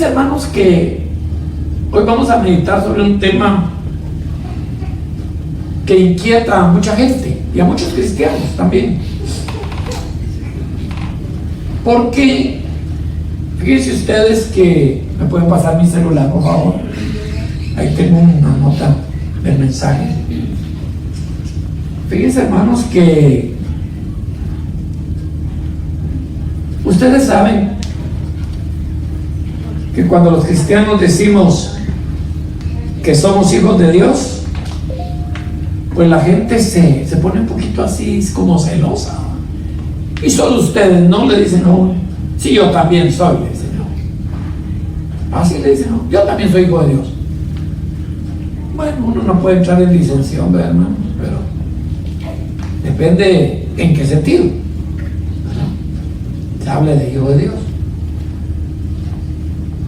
Fíjense, hermanos, que hoy vamos a meditar sobre un tema que inquieta a mucha gente y a muchos cristianos también. Porque fíjense ustedes que me pueden pasar mi celular, por favor. Ahí tengo una nota del mensaje. Fíjense, hermanos, que ustedes saben que cuando los cristianos decimos que somos hijos de Dios, pues la gente se pone un poquito así, como celosa. Y solo ustedes, ¿no? Le dicen, no, sí, yo también soy, le dicen, no. Así le dicen, no, yo también soy hijo de Dios. Bueno, uno no puede entrar en disensión, ¿verdad, hermano? Pero depende en qué sentido, ¿verdad? Se habla de hijo de Dios.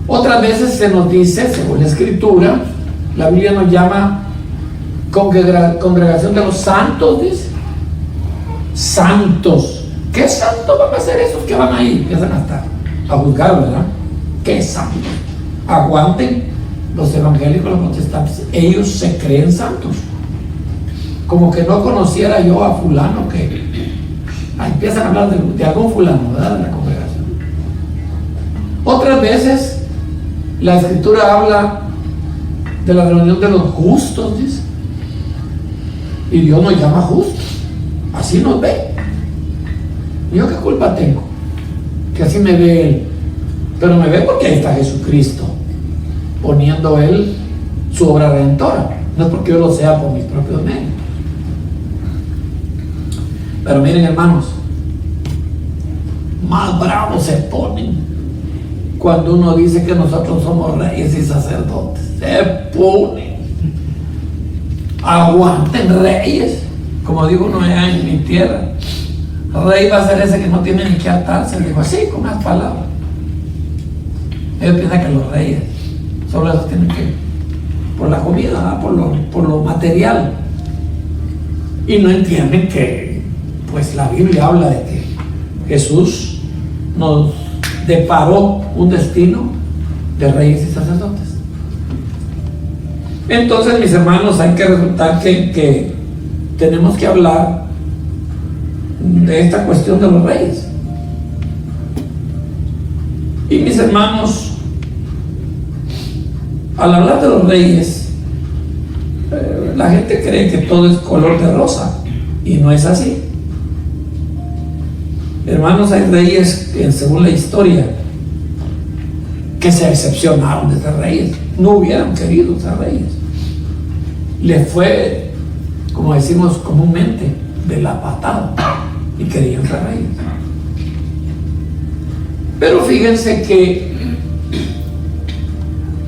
Otras veces se nos dice, según la Escritura, la Biblia nos llama congregación de los santos, dice. Santos. ¿Qué santos van a ser esos que van ahí? Empiezan a juzgar, ¿verdad? ¿Qué santos? Aguanten los evangélicos, los protestantes. Ellos se creen santos. Como que no conociera yo a fulano que... Ahí empiezan a hablar de algún fulano, ¿verdad? De la congregación. Otras veces la Escritura habla de la reunión de los justos, dice. Y Dios nos llama justos. Así nos ve. ¿Yo qué culpa tengo? Que así me ve Él. Pero me ve porque ahí está Jesucristo, poniendo Él su obra redentora. No es porque yo lo sea por mis propios medios. Pero miren, hermanos, más bravos se ponen cuando uno dice que nosotros somos reyes y sacerdotes. Se ponen. Aguanten, reyes. Como digo uno allá en mi tierra, rey va a ser ese que no tiene ni que atarse. Digo así, con unas palabras. Ellos piensan que los reyes solo esos tienen que, por la comida, por lo material. Y no entienden que, pues la Biblia habla de que Jesús nos deparó un destino de reyes y sacerdotes. Entonces, mis hermanos, hay que resultar que tenemos que hablar de esta cuestión de los reyes. Y mis hermanos, al hablar de los reyes, la gente cree que todo es color de rosa, y no es así. Hermanos, hay reyes que, según la historia, que se decepcionaron de ser reyes, no hubieran querido ser reyes. Les fue, como decimos comúnmente, de la patada, y querían ser reyes. Pero fíjense que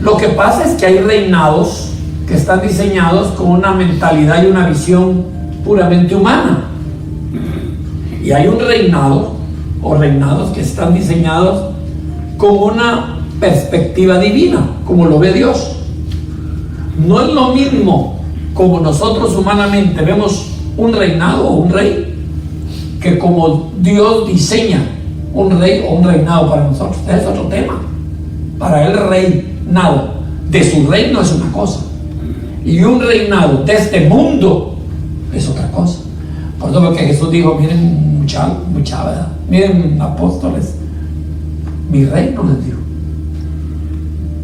lo que pasa es que hay reinados que están diseñados con una mentalidad y una visión puramente humana. Y hay un reinado o reinados que están diseñados con una perspectiva divina, como lo ve Dios. No es lo mismo como nosotros humanamente vemos un reinado o un rey, que como Dios diseña un rey o un reinado para nosotros. Es otro tema. Para el reinado de su reino es una cosa, y un reinado de este mundo es otra cosa. Por eso lo que Jesús dijo, miren mucha verdad, miren apóstoles, mi reino, les dijo,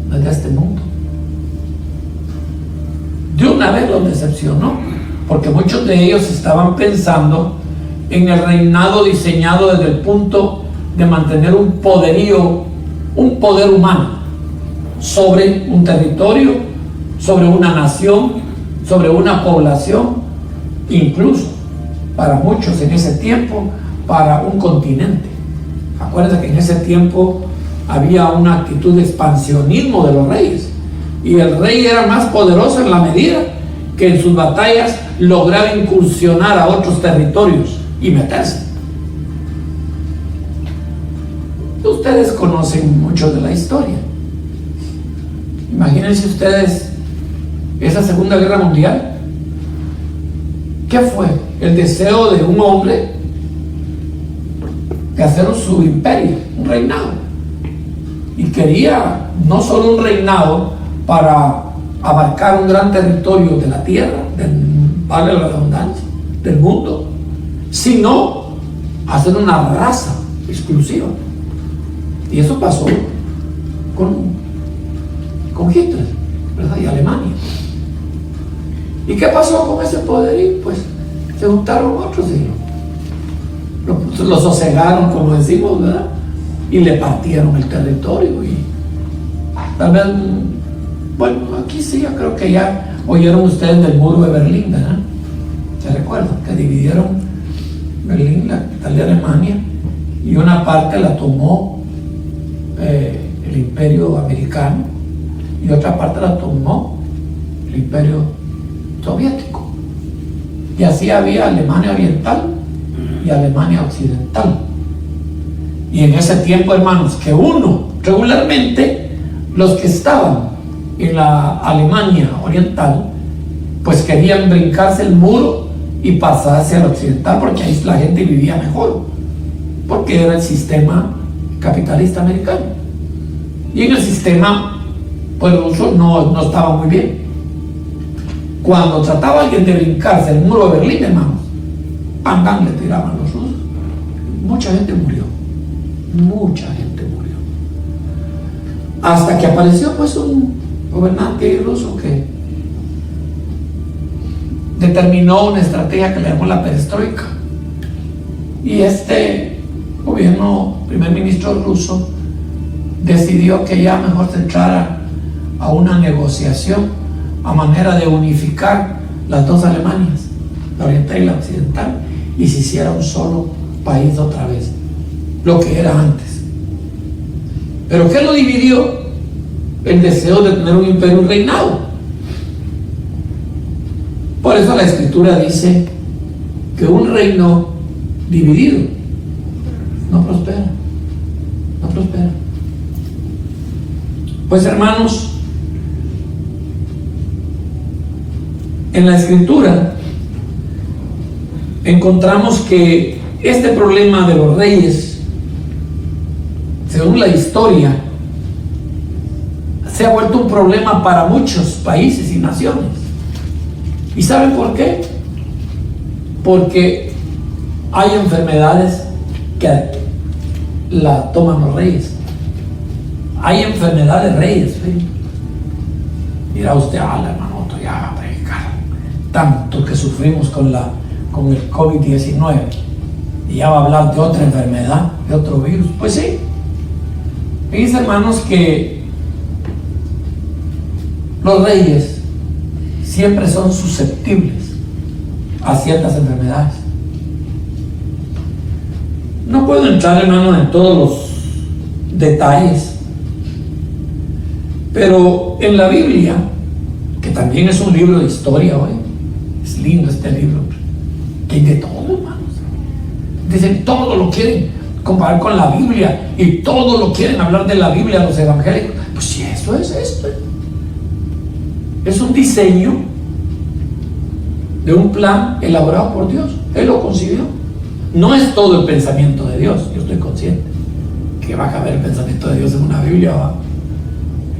no es de este mundo. De una vez los decepcionó, porque muchos de ellos estaban pensando en el reinado diseñado desde el punto de mantener un poderío, un poder humano sobre un territorio, sobre una nación, sobre una población, incluso para muchos en ese tiempo, para un continente. Acuérdense que en ese tiempo había una actitud de expansionismo de los reyes, y el rey era más poderoso en la medida que en sus batallas lograba incursionar a otros territorios y meterse. Ustedes conocen mucho de la historia. Imagínense ustedes esa Segunda Guerra Mundial. ¿Qué fue? El deseo de un hombre de hacer su imperio, un reinado. y quería no solo un reinado para abarcar un gran territorio de la tierra, vale la redundancia, del mundo, sino hacer una raza exclusiva. Y eso pasó con Hitler, ¿verdad? Y Alemania. ¿Y qué pasó con ese poderío? Pues se juntaron otros y lo sosegaron, como decimos, ¿verdad? Y le partieron el territorio. Y tal vez, bueno, aquí sí, yo creo que ya oyeron ustedes del muro de Berlín, ¿verdad? ¿Se recuerdan? Que dividieron Berlín, la capital de Alemania, y una parte la tomó el Imperio Americano y otra parte la tomó el Imperio Soviético. Y así había Alemania Oriental y Alemania Occidental. Y en ese tiempo, hermanos, que regularmente, los que estaban en la Alemania Oriental, pues querían brincarse el muro y pasarse al occidental, porque ahí la gente vivía mejor, porque era el sistema capitalista americano. Y en el sistema, pues, ruso no estaba muy bien. Cuando trataba alguien de brincarse el muro de Berlín, hermanos, ¡pam! Le tiraban los rusos. Mucha gente murió. Mucha gente murió. Hasta que apareció, pues, un gobernante ruso que determinó una estrategia que le llamó la perestroika. Y este gobierno, primer ministro ruso, decidió que ya mejor se entrara a una negociación a manera de unificar las dos Alemanias, la oriental y la occidental, y se hiciera un solo país otra vez, lo que era antes. ¿Pero qué lo dividió? El deseo de tener un imperio, un reinado. Por eso la Escritura dice que un reino dividido no prospera, no prospera. Pues, hermanos, en la Escritura encontramos que este problema de los reyes, según la historia, se ha vuelto un problema para muchos países y naciones. ¿Y saben por qué? Porque hay enfermedades que la toman los reyes. Hay enfermedades reyes. Mira usted, hermano, ya va a predicar. Tanto que sufrimos con el COVID-19. Y ya va a hablar de otra enfermedad, de otro virus. Pues sí. Fíjense, hermanos, que los reyes siempre son susceptibles a ciertas enfermedades. No puedo entrar, hermano, en todos los detalles, pero en la Biblia, que también es un libro de historia hoy, es lindo este libro, que hay de todo, hermanos. Dicen, todo lo quieren comparar con la Biblia y todo lo quieren hablar de la Biblia los evangélicos. Pues si eso es esto, es un diseño de un plan elaborado por Dios. Él lo concibió. No es todo el pensamiento de Dios, yo estoy consciente que va a caber el pensamiento de Dios en una Biblia, ¿va?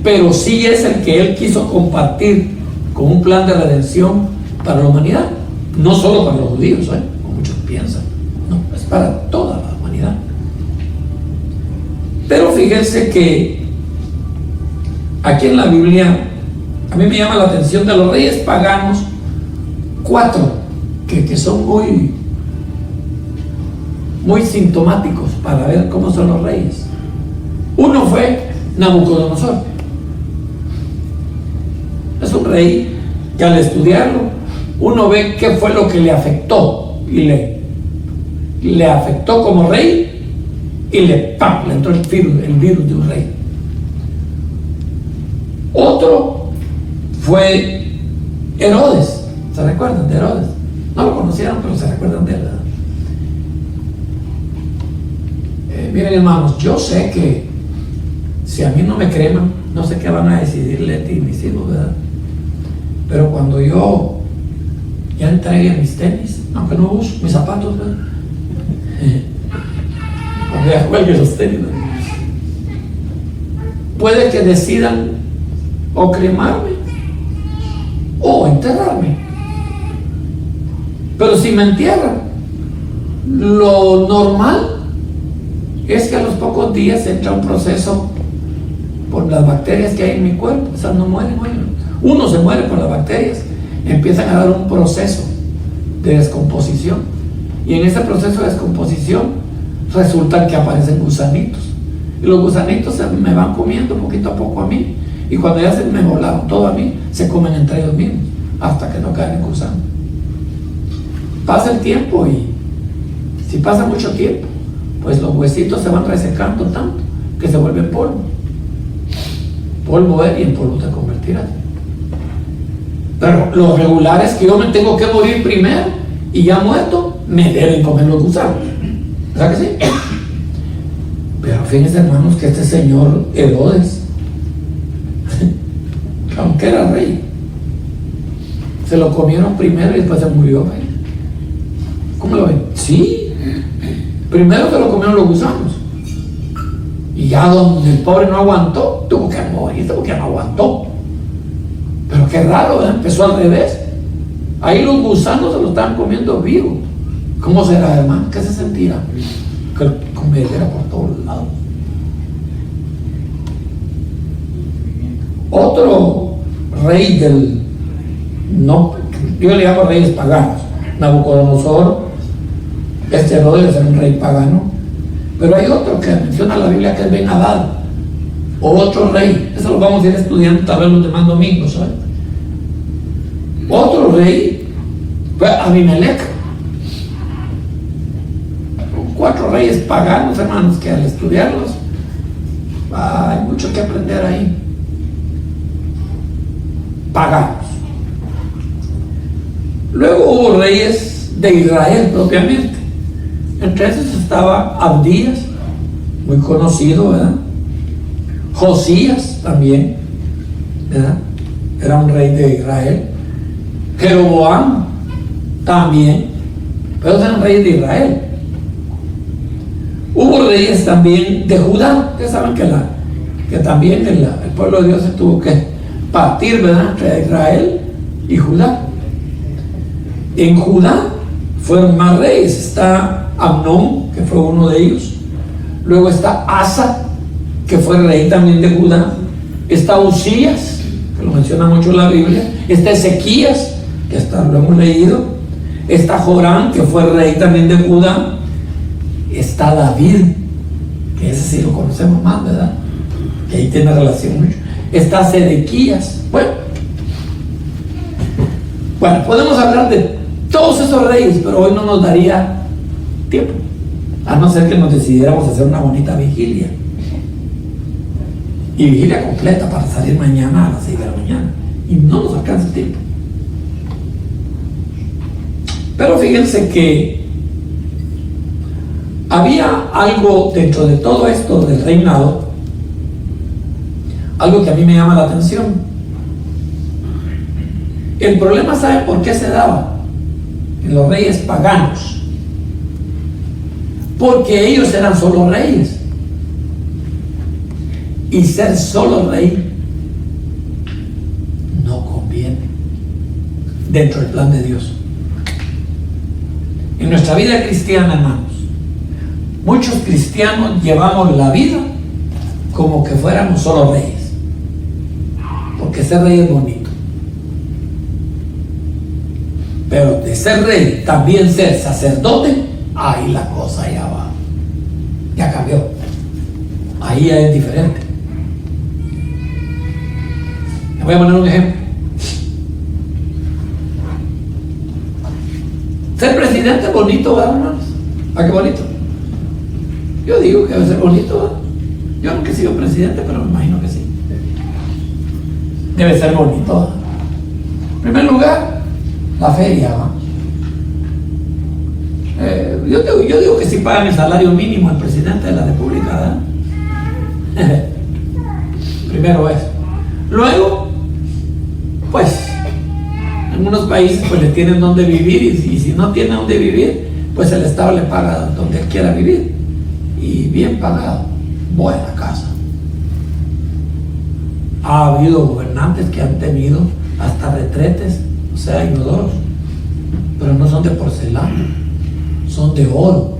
Pero sí es el que Él quiso compartir con un plan de redención para la humanidad, no solo para los judíos, como muchos piensan, no, es para toda la humanidad. Pero fíjense que aquí en la Biblia a mí me llama la atención de los reyes paganos, 4 que son muy sintomáticos para ver cómo son los reyes. Uno fue Nabucodonosor. Es un rey que al estudiarlo uno ve qué fue lo que le afectó y le afectó como rey y le entró el virus de un rey. Otro fue Herodes. ¿Se recuerdan de Herodes? No lo conocieron, pero se recuerdan de él, ¿verdad? Miren, hermanos, yo sé que si a mí no me creman, no sé qué van a decidir Leti y mis hijos, ¿verdad? Pero cuando yo ya entregué mis tenis, aunque no uso mis zapatos, ¿verdad? Cuando ya cuelgue los tenis, ¿verdad? puede que decidan o cremarme o enterrarme. Pero si me entierran, lo normal es que a los pocos días entra un proceso por las bacterias que hay en mi cuerpo. Esas no mueren, uno se muere por las bacterias, empiezan a dar un proceso de descomposición, y en ese proceso de descomposición resulta que aparecen gusanitos, y los gusanitos me van comiendo poquito a poco a mí, y cuando ya se me volaron todo a mí, se comen entre ellos mismos hasta que no caen en gusano. Pasa el tiempo, y si pasa mucho tiempo, pues los huesitos se van resecando tanto que se vuelven polvo. Polvo es, y en polvo te convertirás. Pero lo regular es que yo me tengo que morir primero, y ya muerto me deben comer los gusanos. ¿Verdad que sí? Pero fíjense, hermanos, que este señor Herodes, aunque era rey, se lo comieron primero y después se murió. ¿Cómo lo ven? Sí, primero se lo comieron los gusanos, y ya donde el pobre no aguantó, tuvo que morir porque no aguantó. Pero qué raro, ¿verdad? Empezó al revés. Ahí los gusanos se lo estaban comiendo vivo. ¿Cómo será, hermano? ¿Qué se sentirá? Que comedera por todos lados. Otro rey no, yo le llamo reyes paganos, Nabucodonosor. Este Herodes era un rey pagano. Pero hay otro que menciona la Biblia, que es Ben-Hadad, otro rey. Eso lo vamos a ir estudiando tal vez los demás domingos, ¿sabes? Otro rey fue Abimelech. 4 reyes paganos, hermanos, que al estudiarlos hay mucho que aprender ahí. Paganos. Luego hubo reyes de Israel propiamente. Entre esos estaba Abdías, muy conocido, ¿verdad? Josías también, ¿verdad? Era un rey de Israel. Jeroboam también, pero eran reyes de Israel. Hubo reyes también de Judá. Ustedes saben que también el pueblo de Dios se tuvo que partir, ¿verdad?, entre Israel y Judá. En Judá fueron más reyes. Está Amnón, que fue uno de ellos. Luego está Asa, que fue rey también de Judá. Está Usías, que lo menciona mucho la Biblia. Está Ezequías, que hasta lo hemos leído. Está Joram, que fue rey también de Judá. Está David, que ese sí lo conocemos más, ¿verdad?, que ahí tiene relación mucho. Está Sedequías. Bueno, podemos hablar de todos esos reyes, pero hoy no nos daría tiempo, a no ser que nos decidiéramos hacer una bonita vigilia, y vigilia completa para salir mañana a las 6 de la mañana, y no nos alcanza el tiempo. Pero fíjense que había algo dentro de todo esto del reinado, algo que a mí me llama la atención. El problema, ¿sabe por qué se daba en los reyes paganos? Porque ellos eran solo reyes, y ser solo rey no conviene dentro del plan de Dios. En nuestra vida cristiana, hermanos, muchos cristianos llevamos la vida como que fuéramos solo reyes, porque ser rey es bonito. Pero de ser rey, también ser sacerdote, ahí la cosa ya va, ya cambió. Ahí ya es diferente. Les voy a poner un ejemplo. Ser presidente es bonito, ¿verdad, hermanos? ¿A qué bonito? Yo digo que debe ser bonito, ¿verdad? Yo nunca he sido presidente, pero me imagino que sí. Debe ser bonito, ¿verdad? En primer lugar, la feria, ¿va? Yo digo que sí pagan el salario mínimo al presidente de la República, ¿verdad? Primero eso. Luego, pues, en unos países pues le tienen donde vivir, y si no tiene donde vivir, pues el Estado le paga donde él quiera vivir, y bien pagado, buena casa. Ha habido gobernantes que han tenido hasta retretes, o sea, inodoros, pero no son de porcelana, son de oro.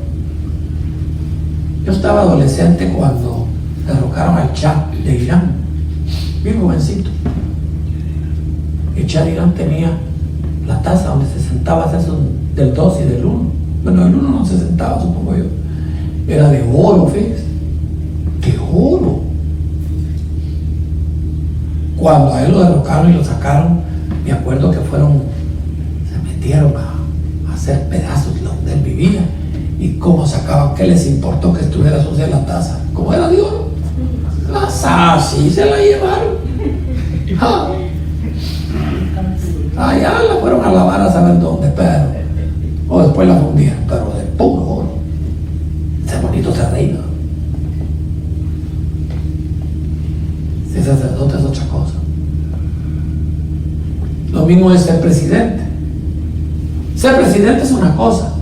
Yo estaba adolescente cuando derrocaron al Shah de Irán, bien jovencito. El Shah de Irán tenía la taza donde se sentaba, eso del 2 y del 1. Bueno, el 1 no se sentaba, supongo yo. Era de oro, fíjese. De oro. Cuando a él lo derrocaron y lo sacaron, me acuerdo que se metieron a hacer pedazos donde él vivía. Y cómo sacaban, ¿qué les importó que estuviera sucia la taza? Como era de oro. Así se la llevaron. Allá la fueron a lavar a saber dónde, pero o después la fundieron, pero de puro oro. Ese bonito se reina. Ser sacerdote es otra cosa. Lo mismo es ser presidente. Ser presidente es una cosa,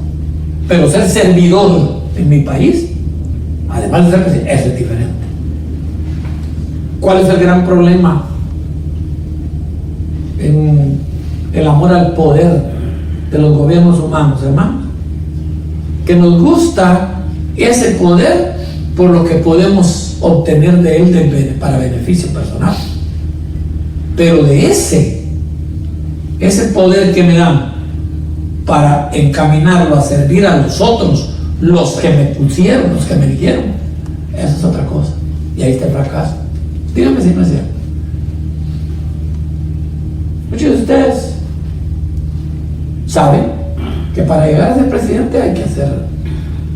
pero ser servidor en mi país, además de ser presidente, eso es diferente. ¿Cuál es el gran problema en el amor al poder de los gobiernos humanos, hermanos? Que nos gusta ese poder por lo que podemos obtener de él para beneficio personal. Pero de ese poder que me dan para encaminarlo a servir a los otros, los que me pusieron, los que me eligieron, eso es otra cosa. Y ahí está el fracaso. Díganme si no es cierto. Muchos de ustedes saben que para llegar a ser presidente hay que hacer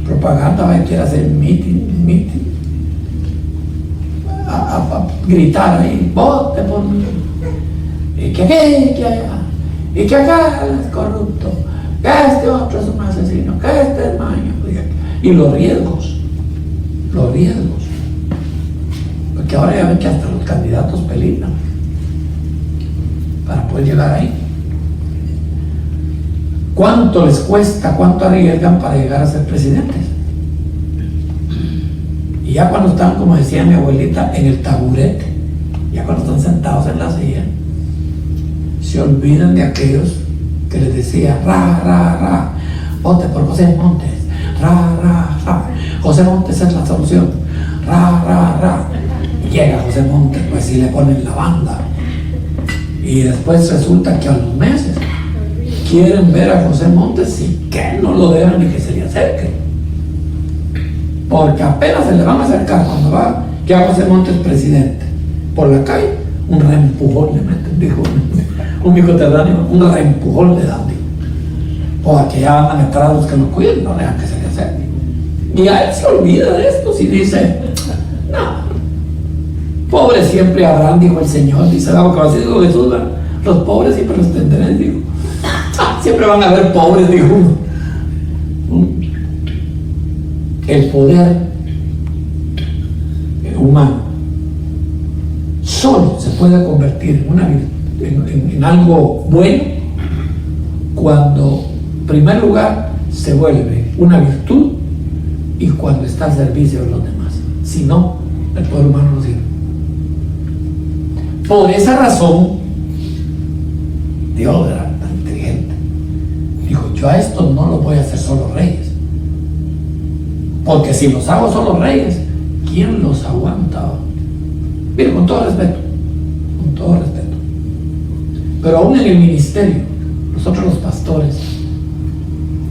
propaganda, hay que hacer meeting, a gritar ahí, vote por mí, y que aquí, que allá, y que acá es corrupto, que este otro es un asesino, que este es maño, y los riesgos, porque ahora ya ven que hasta los candidatos peligran para poder llegar ahí. ¿Cuánto les cuesta, cuánto arriesgan para llegar a ser presidentes? Y ya cuando están, como decía mi abuelita, en el taburete, ya cuando están sentados en la silla, se olvidan de aquellos que les decía, vote por José Montes, José Montes es la solución, Y llega José Montes, pues sí le ponen la banda. Y después resulta que a los meses quieren ver a José Montes y que no lo dejan ni que se le acerque. Porque apenas se le van a acercar cuando va, que a José Montes presidente por la calle, un reempujón le meten, dijo un bicoterráneo, un reempujón le dan, porque ya andan atrás los que lo cuiden, no dejan que se le acerque. Y a él se olvida de esto y dice, no, pobres siempre habrán, dijo el Señor, dice algo que va a decir Jesús, ¿verdad? Los pobres siempre los tendrán, dijo. Siempre van a haber pobres, dijo. El poder humano solo se puede convertir en algo bueno cuando, en primer lugar, se vuelve una virtud y cuando está al servicio de los demás. Si no, el poder humano no sirve. Por esa razón, Dios era tan inteligente. Dijo, yo a estos no los voy a hacer solo reyes. Porque si los hago solo reyes, ¿quién los aguanta? Mire, con todo respeto. Pero aún en el ministerio, nosotros los pastores,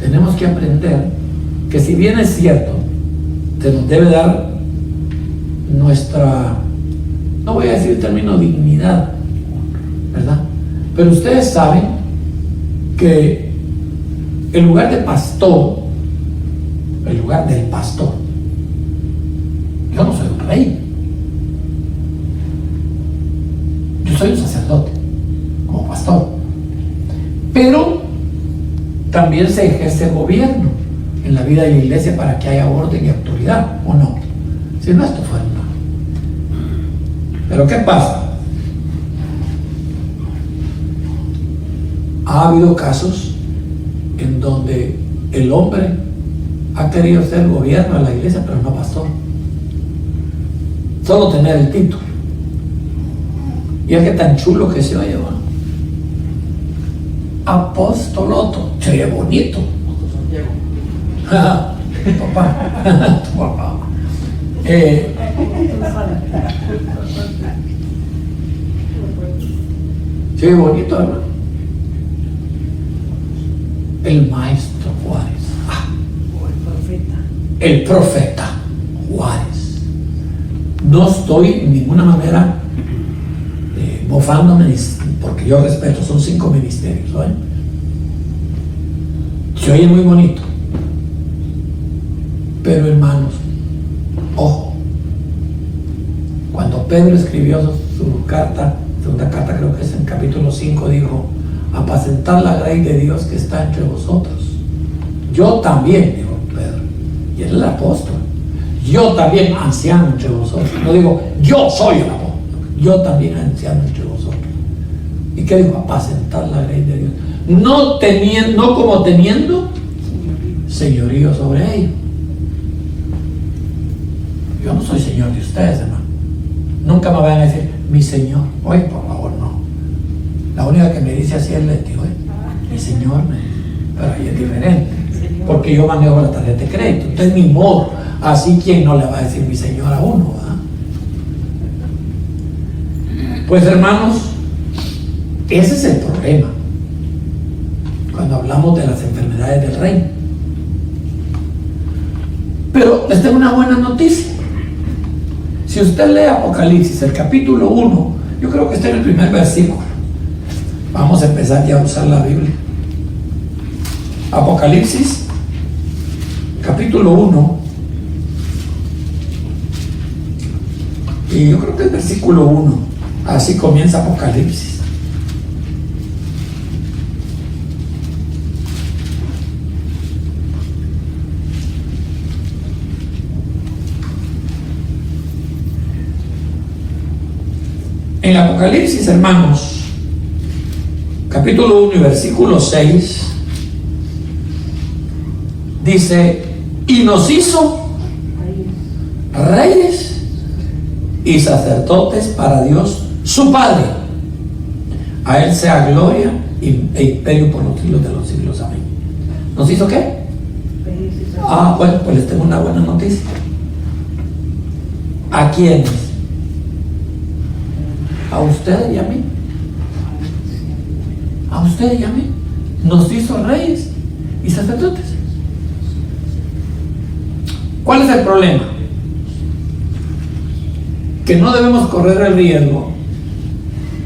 tenemos que aprender que si bien es cierto, se nos debe dar nuestra, no voy a decir el término dignidad, ¿verdad? Pero ustedes saben que el lugar de pastor, el lugar del pastor, yo no soy un rey, yo soy un sacerdote como pastor, pero también se ejerce gobierno en la vida de la iglesia para que haya orden y autoridad, ¿o no? Si no, esto fuera nada. Pero ¿qué pasa? Ha habido casos en donde el hombre ha querido ser gobierno de la iglesia, pero no pastor. Solo tener el título. Y es que tan chulo que se oye, ¿no? Apostoloto, se oye bonito. Tu papá, tu papá. Se oye bonito, hermano. El maestro Juárez. El profeta Juárez. No estoy en ninguna manera mofándome, porque yo respeto, son 5 ministerios, ¿no? Se oye muy bonito, pero hermanos, ojo, cuando Pedro escribió su carta, segunda carta, creo que es en capítulo 5, dijo: apacentar la grey de Dios que está entre vosotros. Yo también, dijo Pedro, y él es el apóstol. Yo también, anciano entre vosotros. No digo yo soy el apóstol, yo también anciano entre vosotros. ¿Y qué dijo? Apacentar la grey de Dios. No como teniendo señorío sobre ellos. Yo no soy señor de ustedes, hermano. Nunca me vayan a decir mi señor. Oye, por favor, no. La única que me dice así es Leti, mi señor, pero ahí es diferente, porque yo manejo la tarjeta de crédito. Entonces, ni modo, así quien no le va a decir mi señor a uno, ¿verdad? Pues, hermanos, ese es el problema cuando hablamos de las enfermedades del reino. Pero les tengo una buena noticia. Si usted lee Apocalipsis, el capítulo 1, yo creo que está en el primer versículo. Vamos a empezar ya a usar la Biblia. Apocalipsis, capítulo 1. Y yo creo que es versículo 1. Así comienza Apocalipsis. En Apocalipsis, hermanos, capítulo 1 y versículo 6, dice: y nos hizo reyes y sacerdotes para Dios su Padre. A Él sea gloria e imperio por los siglos de los siglos. Amén. ¿Nos hizo qué? Bueno, pues les tengo una buena noticia. ¿A quiénes? A ustedes y a mí. A ustedes y a mí. Nos hizo reyes y sacerdotes. ¿Cuál es el problema? Que no debemos correr el riesgo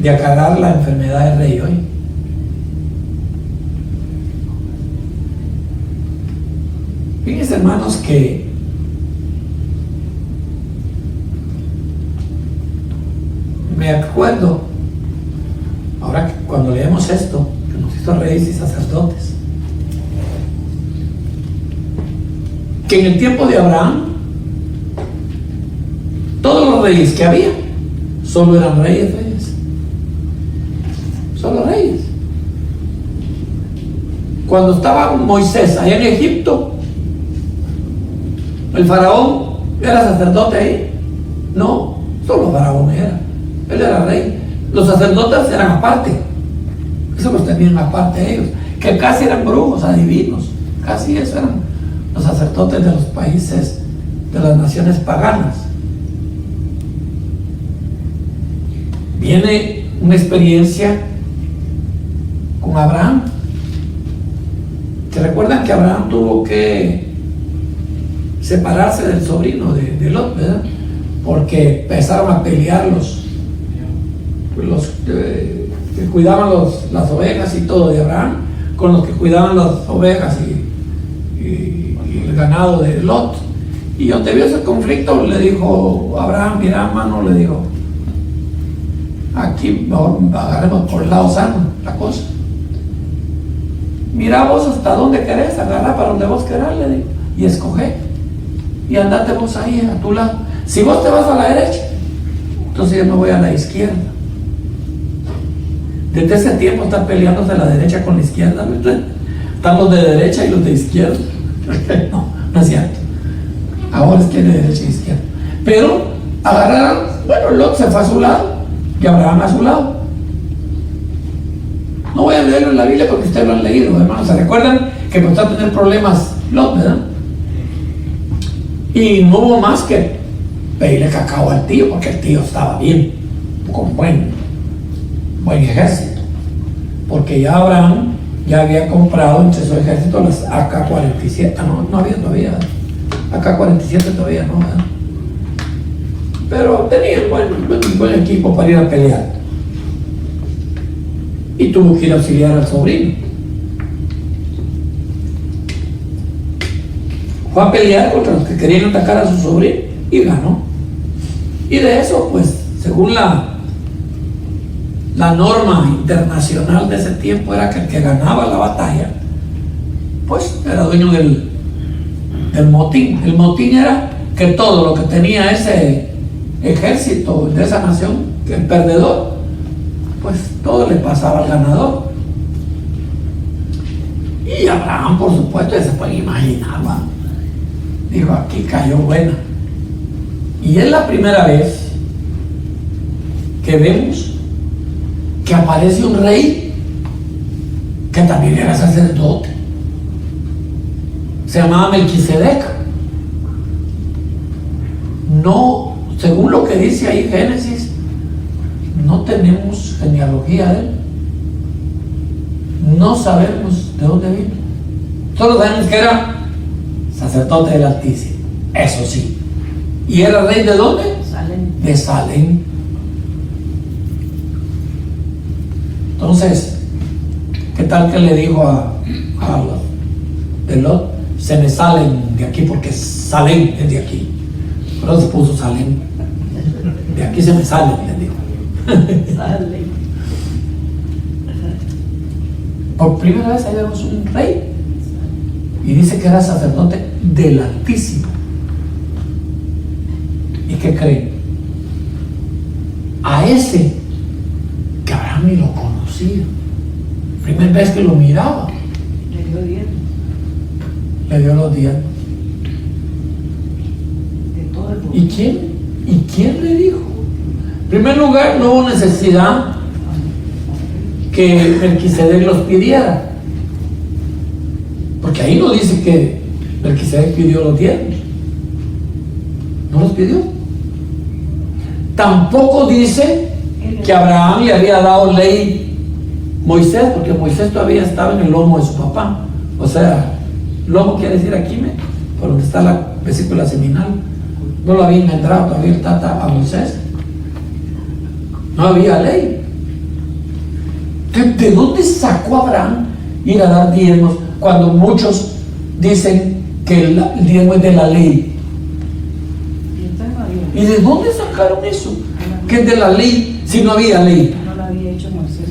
de acarrear la enfermedad del rey hoy. Fíjense, hermanos, que me acuerdo, ahora que cuando leemos esto, que nos hizo reyes y sacerdotes, que en el tiempo de Abraham, todos los reyes que había, solo eran reyes, solo reyes. Cuando estaba Moisés allá en Egipto, el faraón era sacerdote ahí. No, solo faraón era. Él era rey. Los sacerdotes eran aparte. Eso los tenían aparte ellos. Que casi eran brujos, adivinos. Casi eso eran los sacerdotes de los países, de las naciones paganas. Viene una experiencia con Abraham. ¿Se recuerdan que Abraham tuvo que separarse del sobrino de Lot, ¿verdad? Porque empezaron a pelear los que cuidaban las ovejas y todo de Abraham con los que cuidaban las ovejas y el ganado de Lot. Y donde vio ese conflicto le dijo Abraham: mira, hermano, le dijo, aquí mejor agarremos por el lado sano la cosa. Mira vos hasta dónde querés, agarra para donde vos querás, le digo, y escoge, y andate vos ahí a tu lado. Si vos te vas a la derecha, entonces yo me voy a la izquierda. Desde ese tiempo están peleándose la derecha con la izquierda, ¿verdad? Están los de derecha y los de izquierda. No, no es cierto. Ahora es que de derecha e izquierda. Pero agarraron, bueno, Lot se fue a su lado y Abraham a su lado. No voy a leerlo en la Biblia porque ustedes lo han leído, hermanos. ¿Se recuerdan que empezó a tener problemas Lot, verdad? Y no hubo más que pedirle cacao al tío, porque el tío estaba bien, con buen ejército. Porque ya Abraham ya había comprado entre su ejército las AK-47. No había todavía, ¿verdad? AK-47 todavía no, ¿verdad? Pero tenía buen equipo para ir a pelear. Y tuvo que ir a auxiliar al sobrino. Fue a pelear contra los que querían atacar a su sobrino y ganó. Y de eso, pues, según la norma internacional de ese tiempo, era que el que ganaba la batalla, pues, era dueño del motín. El motín era que todo lo que tenía ese ejército de esa nación, que el perdedor, pues todo le pasaba al ganador. Y Abraham, por supuesto, ya se puede imaginar, ¿va? Dijo, aquí cayó buena. Y es la primera vez que vemos que aparece un rey que también era sacerdote. Se llamaba Melquisedec. No, según lo que dice ahí Génesis, no tenemos genealogía de él. No sabemos de dónde vino. Solo sabemos que era sacerdote del Altísimo. Eso sí. ¿Y era rey de dónde? Salem. De Salem. Entonces, ¿qué tal que le dijo a los de Lot? Se me salen de aquí porque Salem es de aquí. Pero se puso Salem. De aquí se me salen, le dijo. Salem. Por primera vez ahí vemos un rey. Y dice que era sacerdote del Altísimo. ¿Y qué creen? A ese que Abraham ni lo conocía. Primera vez que lo miraba. Le dio 10 Le dio los diezmos. de todo el mundo. ¿Y quién le dijo? En primer lugar, no hubo necesidad que Melquisedec los pidiera. Porque ahí no dice que Melquisedec pidió los diezmos. No los pidió. Tampoco dice que Abraham le había dado ley Moisés, porque Moisés todavía estaba en el lomo de su papá. O sea, lomo quiere decir aquí, por donde está la vesícula seminal. No lo había engendrado todavía el tata a Moisés. No había ley. ¿De dónde sacó Abraham ir a dar diezmos cuando muchos dicen que el diezmo es de la ley? ¿Y de dónde sacaron eso? Que es de la ley si no había ley. No lo había hecho Moisés.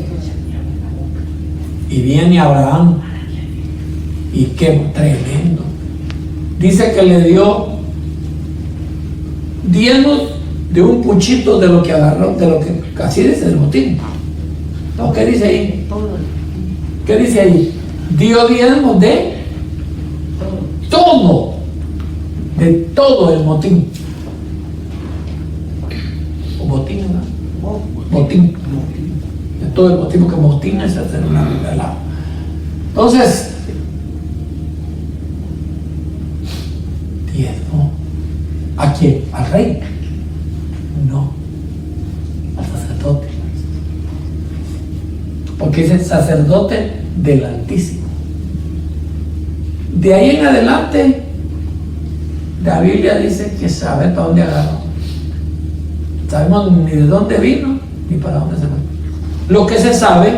Y viene Abraham, y qué tremendo. Dice que le dio diezmos de un puchito de lo que agarró, de lo que casi dice el motín. ¿O qué dice ahí? Todo. ¿Qué dice ahí? Dio diezmos de todo, de todo el motín. O botín, ¿verdad? Motín. De todo el motín, porque motín es hacer una regalada. Entonces, diezmo. ¿A quién? ¿Al rey? No, al sacerdote. Porque es el sacerdote del Altísimo. De ahí en adelante, la Biblia dice que sabe para dónde agarró. Sabemos ni de dónde vino ni para dónde se fue. Lo que se sabe,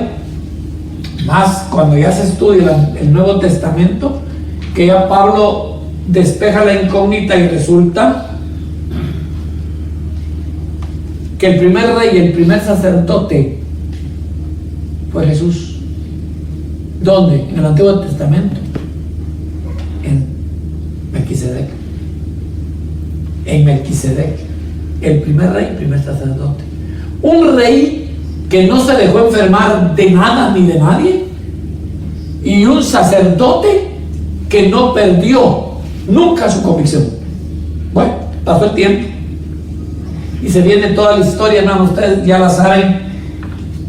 más cuando ya se estudia el Nuevo Testamento, que ya Pablo despeja la incógnita y resulta que el primer rey y el primer sacerdote fue Jesús. ¿Dónde? En el Antiguo Testamento. En Melquisedec. En Melquisedec. El primer rey, el primer sacerdote. Un rey que no se dejó enfermar de nada ni de nadie. Y un sacerdote que no perdió nunca su convicción. Bueno, pasó el tiempo. Y se viene toda la historia, hermano, ustedes ya la saben,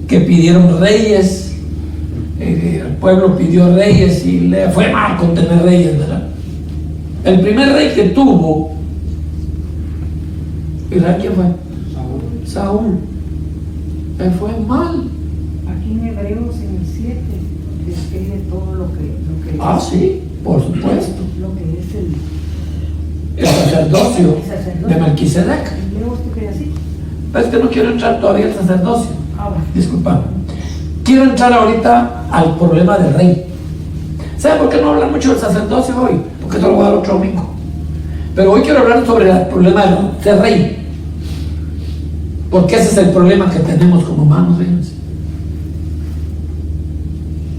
que pidieron reyes, el pueblo pidió reyes y le fue mal con tener reyes, ¿verdad? El primer rey que tuvo, ¿verdad quién fue? Saúl. Le fue mal. Aquí en Hebreos en el 7 describe todo lo que Ah, sí, por supuesto. lo que es El sacerdocio de Melquisedec. Leo este pedacito. Pero es que no quiero entrar todavía al sacerdocio. Ahora, Disculpame. Quiero entrar ahorita al problema del rey. ¿Sabe por qué no hablar mucho del sacerdocio hoy? Porque esto lo voy a dar otro domingo. Pero hoy quiero hablar sobre el problema del ser rey. Porque ese es el problema que tenemos como humanos, fíjense.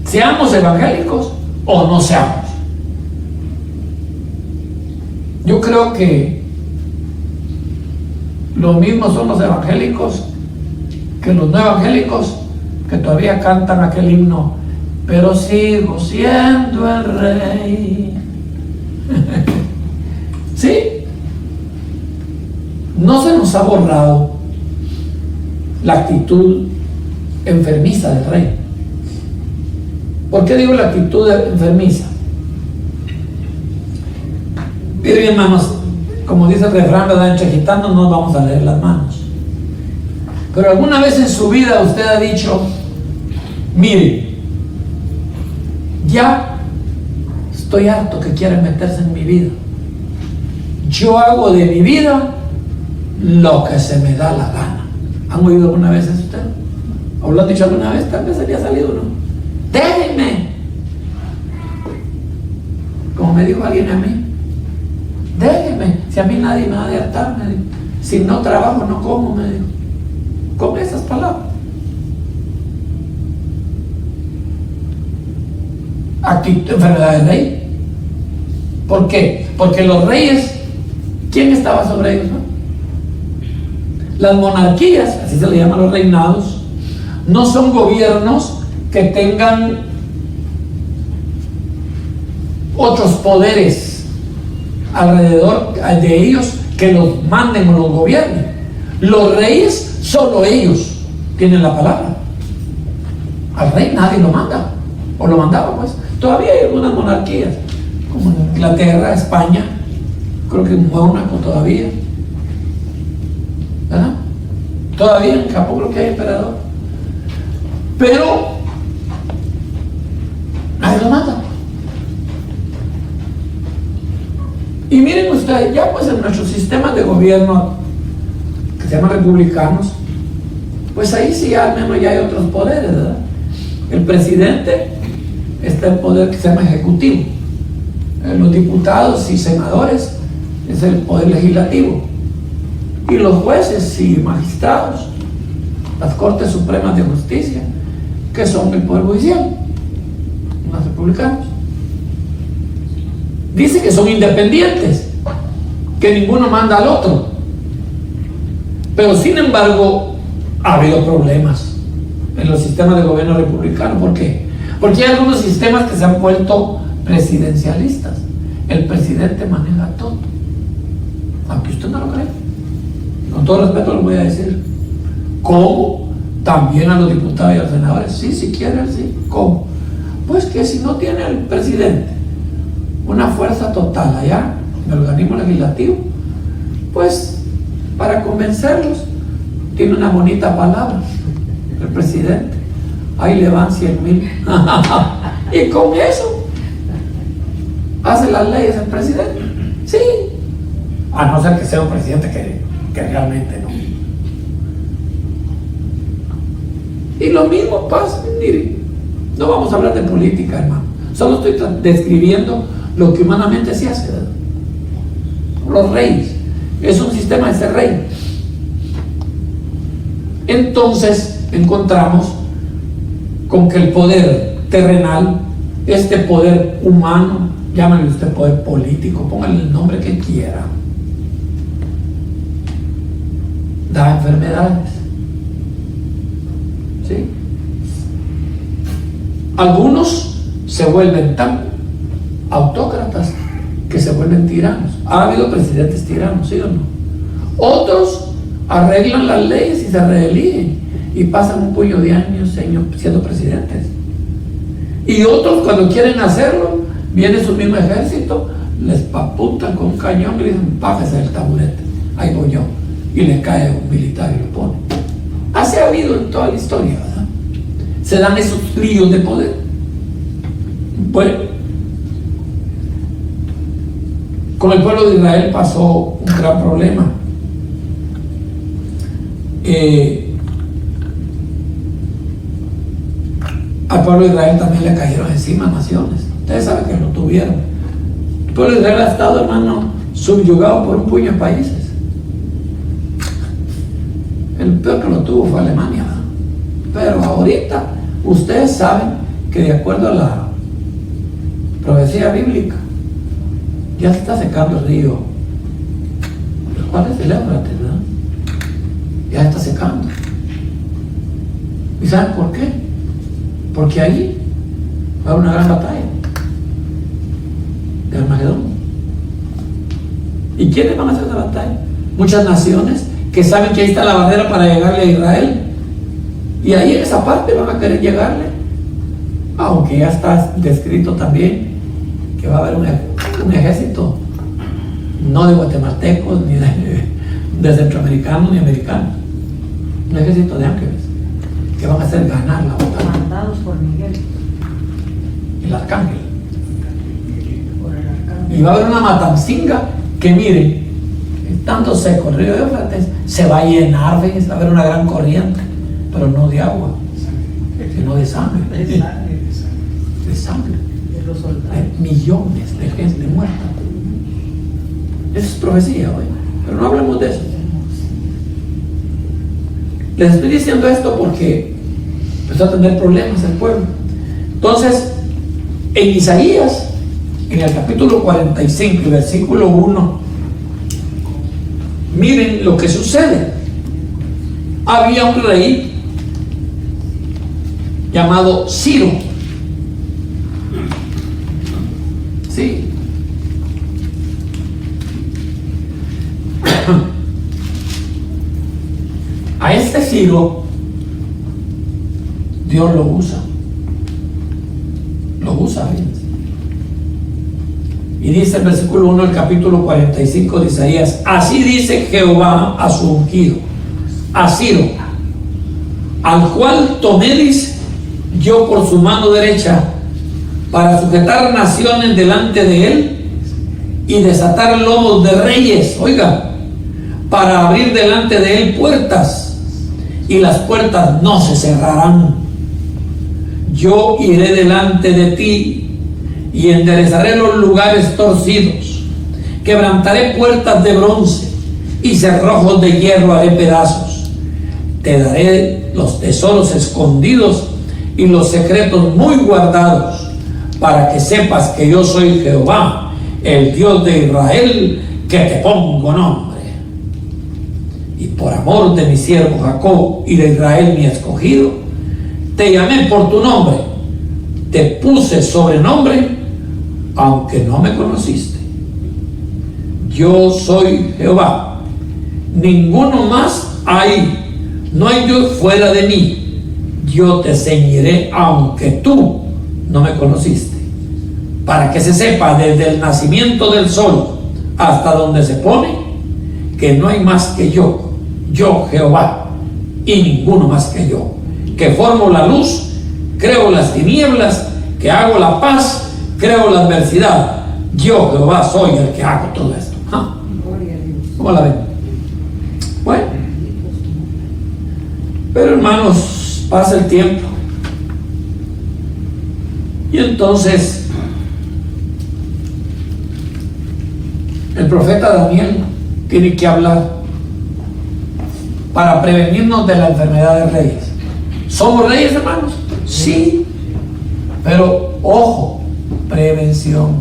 Seamos evangélicos o no seamos. Yo creo que lo mismo son los evangélicos que los no evangélicos, que todavía cantan aquel himno, pero sigo siendo el rey. ¿Sí? No se nos ha borrado la actitud enfermiza del rey. ¿Por qué digo la actitud enfermiza? Miren, hermanos, como dice el refrán, ¿verdad? Entre gitanos nos vamos a leer las manos. Pero alguna vez en su vida usted ha dicho, mire, ya estoy harto que quieran meterse en mi vida. Yo hago de mi vida lo que se me da la gana. ¿Han oído alguna vez eso usted? ¿O lo han dicho alguna vez? Tal vez había salido, ¿no? Déjenme. Como me dijo alguien a mí, déjenme. Si a mí nadie me va a hartar, me dijo. Si no trabajo, no como, me dijo. Con esas palabras. Actitud, enfermedad del rey. ¿Por qué? Porque los reyes, ¿quién estaba sobre ellos? ¿No? Las monarquías, así se le llaman los reinados, no son gobiernos que tengan otros poderes alrededor de ellos que los manden o los gobiernen. Los reyes, solo ellos tienen la palabra. Al rey nadie lo manda, o lo mandaba pues. Todavía hay algunas monarquías, como en Inglaterra, España, creo que en Mónaco todavía, ¿verdad? Todavía en Japón creo que hay emperador, pero nadie lo manda. Y miren ustedes, ya pues en nuestros sistemas de gobierno que se llaman republicanos, pues ahí sí al menos ya hay otros poderes, ¿verdad? El presidente está el poder que se llama ejecutivo. Los diputados y senadores es el poder legislativo. Y los jueces y magistrados, las Cortes Supremas de Justicia, que son el poder judicial, los republicanos. Dice que son independientes, que ninguno manda al otro. Pero sin embargo, ha habido problemas en los sistemas de gobierno republicano. ¿Por qué? Porque hay algunos sistemas que se han vuelto presidencialistas. El presidente maneja todo, aunque usted no lo cree. Con todo respeto lo voy a decir. ¿Cómo? También a los diputados y a los senadores. Sí, si quieren, sí. ¿Cómo? Pues que si no tiene el presidente una fuerza total allá en el organismo legislativo, pues para convencerlos tiene una bonita palabra el presidente. Ahí le van 100,000 y con eso hace las leyes el presidente. Sí, a no ser que sea un presidente que realmente no. Y lo mismo pasa, miren, no vamos a hablar de política, hermano, solo estoy describiendo lo que humanamente se hace, ¿verdad? Los reyes, es un sistema de ser rey. Entonces encontramos con que el poder terrenal, este poder humano, llámale usted poder político, póngale el nombre que quiera, da enfermedades. ¿Sí? Algunos se vuelven tan autócratas que se vuelven tiranos. Ha habido presidentes tiranos, ¿sí o no? Otros arreglan las leyes y se reeligen y pasan un puño de años siendo presidentes. Y otros, cuando quieren hacerlo, viene su mismo ejército, les apuntan con un cañón y le dicen: bájese del taburete, ahí voy yo, y le cae un militar y lo pone. Así ha habido en toda la historia, ¿verdad? Se dan esos líos de poder. Bueno, con el pueblo de Israel pasó un gran problema. Al pueblo de Israel también le cayeron encima naciones. Ustedes saben que lo tuvieron. El pueblo de Israel ha estado, hermano, subyugado por un puño de países. El peor que lo tuvo fue Alemania, ¿verdad? Pero ahorita ustedes saben que, de acuerdo a la profecía bíblica, ya se está secando el río. ¿Cuál es el Éufrates, verdad? Ya está secando. ¿Y saben por qué? Porque ahí va a haber una gran batalla de Armagedón. ¿Y quiénes van a hacer esa batalla? Muchas naciones que saben que ahí está la barrera para llegarle a Israel, y ahí en esa parte van a querer llegarle, aunque ya está descrito también que va a haber un ejército, no de guatemaltecos ni de centroamericanos ni americanos, un ejército de ángeles que van a hacer ganar la batalla. Mandados por Miguel. El arcángel. Por el arcángel. Y va a haber una matancinga que, miren, tanto seco el río de Éufrates se va a llenar, fíjense, va a haber una gran corriente, pero no de agua, sino de sangre. De sangre. De sangre. De los soldados. De millones de gente muerta. Eso es profecía hoy, pero no hablemos de eso. Les estoy diciendo esto porque empezó a tener problemas el pueblo. Entonces, en Isaías, en el capítulo 45, versículo 1, miren lo que sucede. Había un rey llamado Ciro. Sí. A este Ciro Dios lo usa. Lo usa, fíjense. Y dice el versículo 1 del capítulo 45 de Isaías: así dice Jehová a su ungido, a Ciro, al cual toméis yo por su mano derecha, para sujetar naciones delante de él y desatar lomos de reyes, oiga, para abrir delante de él puertas, y las puertas no se cerrarán. Yo iré delante de ti y enderezaré los lugares torcidos, quebrantaré puertas de bronce y cerrojos de hierro haré pedazos. Te daré los tesoros escondidos y los secretos muy guardados, para que sepas que yo soy Jehová, el Dios de Israel, que te pongo nombre. Y por amor de mi siervo Jacob y de Israel mi escogido, te llamé por tu nombre, te puse sobrenombre, aunque no me conociste. Yo soy Jehová, ninguno más hay, no hay Dios fuera de mí. Yo te ceñiré aunque tú no me conociste, para que se sepa desde el nacimiento del sol hasta donde se pone, que no hay más que yo Jehová, y ninguno más que yo, que formo la luz, creo las tinieblas, que hago la paz, creo la adversidad. Yo Jehová soy el que hago todo esto. ¿Ah? ¿Cómo la ven? Bueno, pero hermanos, pasa el tiempo y entonces el profeta Daniel tiene que hablar para prevenirnos de la enfermedad de reyes. ¿Somos reyes, hermanos? Sí, pero ojo, prevención.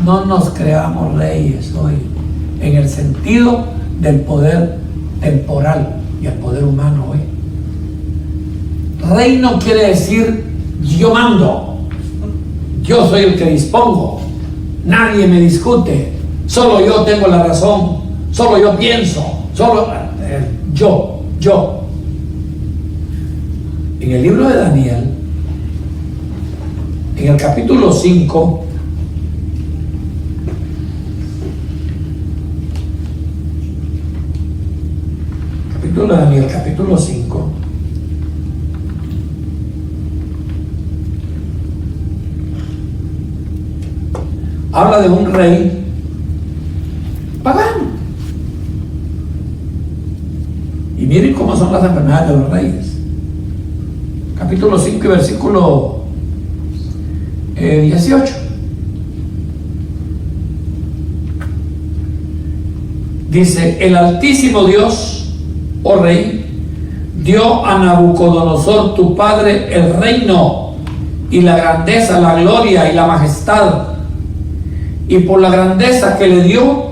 No nos creamos reyes hoy en el sentido del poder temporal y el poder humano hoy. Reino quiere decir yo mando, yo soy el que dispongo, nadie me discute, solo yo tengo la razón, solo yo pienso, solo Yo. En el libro de Daniel, en el capítulo 5, capítulo de Daniel, capítulo 5, habla de un rey pagano. Y miren cómo son las enfermedades de los reyes. Capítulo 5 y versículo 18. Dice: el Altísimo Dios, oh Rey, dio a Nabucodonosor tu padre el reino y la grandeza, la gloria y la majestad. Y por la grandeza que le dio,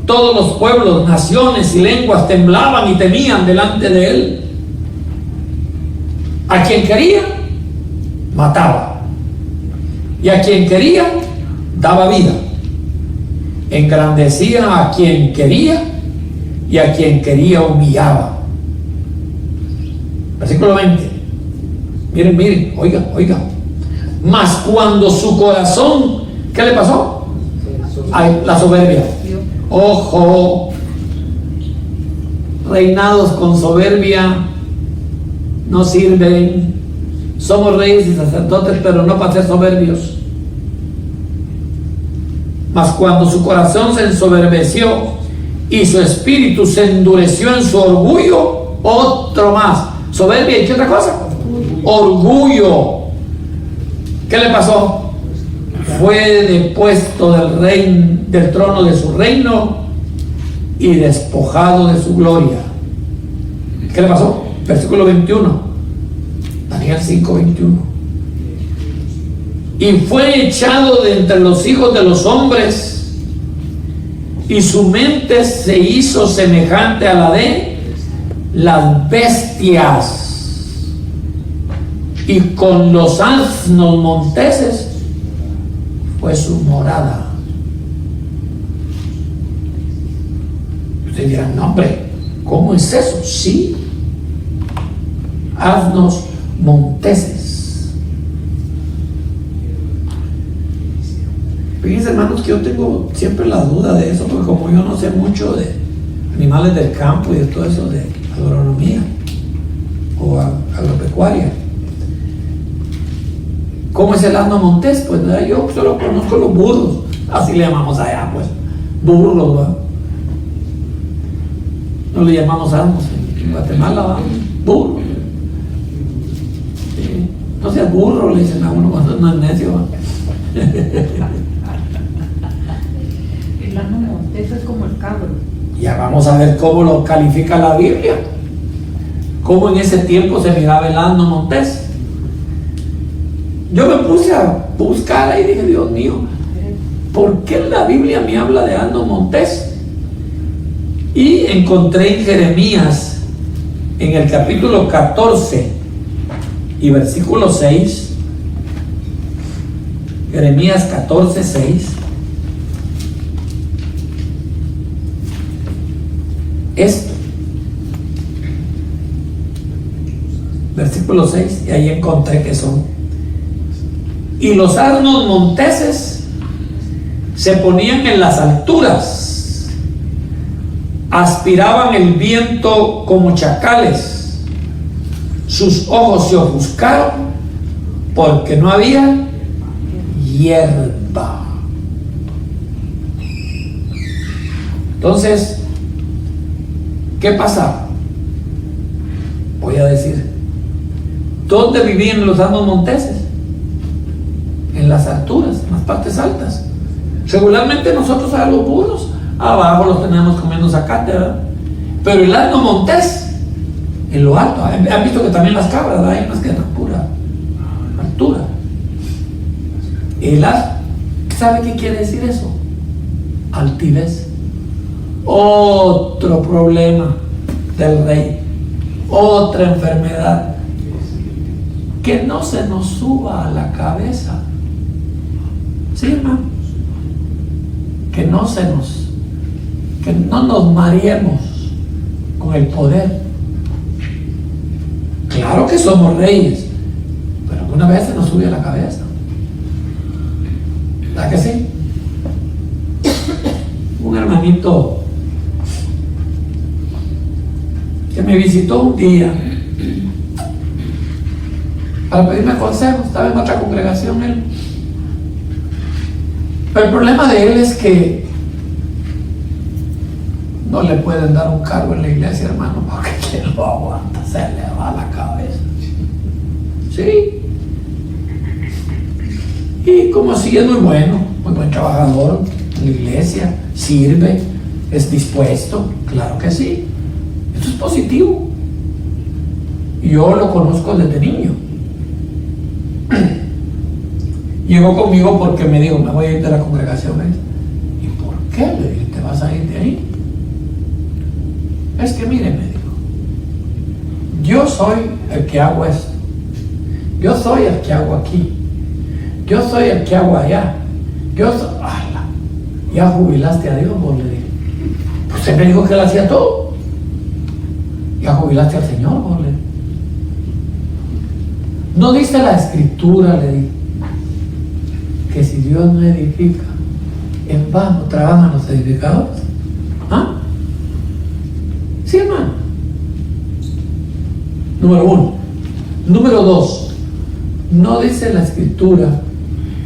todos los pueblos, naciones y lenguas temblaban y temían delante de él. A quien quería, mataba. Y a quien quería, daba vida. Engrandecía a quien quería y a quien quería humillaba. Versículo 20. Miren, oiga. Mas cuando su corazón, ¿qué le pasó? Ay, la soberbia. Ojo, reinados con soberbia no sirven. Somos reyes y sacerdotes, pero no para ser soberbios. Mas cuando su corazón se ensoberbeció y su espíritu se endureció en su orgullo, otro más. Soberbia, ¿y qué otra cosa? Orgullo. ¿Qué le pasó? Fue depuesto del trono de su reino y despojado de su gloria. ¿Qué le pasó? Versículo 21. Daniel 5, 21. Y fue echado de entre los hijos de los hombres, y su mente se hizo semejante a la de las bestias, y con los asnos monteses fue su morada. Ustedes dirán: no, hombre, ¿cómo es eso? Sí, asnos monteses. Fíjense, hermanos, que yo tengo siempre la duda de eso, porque como yo no sé mucho de animales del campo y de todo eso de agronomía o agropecuaria, ¿cómo es el asno montés? Pues yo solo conozco los burros, así le llamamos allá, pues, burros, ¿verdad? No le llamamos asnos en Guatemala, ¿verdad? Burros. Sí. No seas burro, le dicen a uno cuando no es necio, ¿verdad? El asno montés es como el cabro. Ya vamos a ver cómo lo califica la Biblia. Cómo en ese tiempo se miraba el asno montés. Yo me puse a buscar ahí y dije: Dios mío, ¿por qué la Biblia me habla de asno montés? Y encontré en Jeremías, en el capítulo 14 y versículo 6, Jeremías 14, 6, esto, versículo 6, y ahí encontré que son: y los asnos monteses se ponían en las alturas, aspiraban el viento como chacales, sus ojos se ofuscaron porque no había hierba. Entonces, ¿qué pasaba? Voy a decir, ¿dónde vivían los asnos monteses? En las alturas, en las partes altas. Regularmente nosotros a los burros abajo los tenemos comiendo zacate, ¿verdad? Pero el asno montés en lo alto. Han visto que también las cabras, ¿verdad? Hay unas que en pura altura. El asno, ¿sabe qué quiere decir eso? Altivez. Otro problema del rey, otra enfermedad. Que no se nos suba a la cabeza. ¿Sí, hermano? Que no nos mareemos con el poder Claro que somos reyes, pero alguna vez se nos sube a la cabeza. ¿Verdad que sí? Un hermanito que me visitó un día para pedirme consejo, estaba en otra congregación él. Pero el problema de él es que no le pueden dar un cargo en la iglesia, hermano, porque quien lo aguanta se le va la cabeza. Sí. Y como así es muy bueno, muy buen trabajador en la iglesia, sirve, es dispuesto, claro que sí. Eso es positivo. Yo lo conozco desde niño. Llegó conmigo porque me dijo, me voy a ir de la congregación. ¿Y por qué? Le dije, ¿te vas a ir de ahí? Es que mire, me dijo, yo soy el que hago esto, yo soy el que hago aquí, yo soy el que hago allá, yo soy... ¡Hala! Ya jubilaste a Dios, vos, le dije. Pues usted me dijo que él hacía todo. Ya jubilaste al Señor, vos, le dije. No dice la Escritura, le dije, que si Dios no edifica, en vano trabajan los edificadores. ¿Ah? Sí, hermano. Número 1. Número 2. No dice la Escritura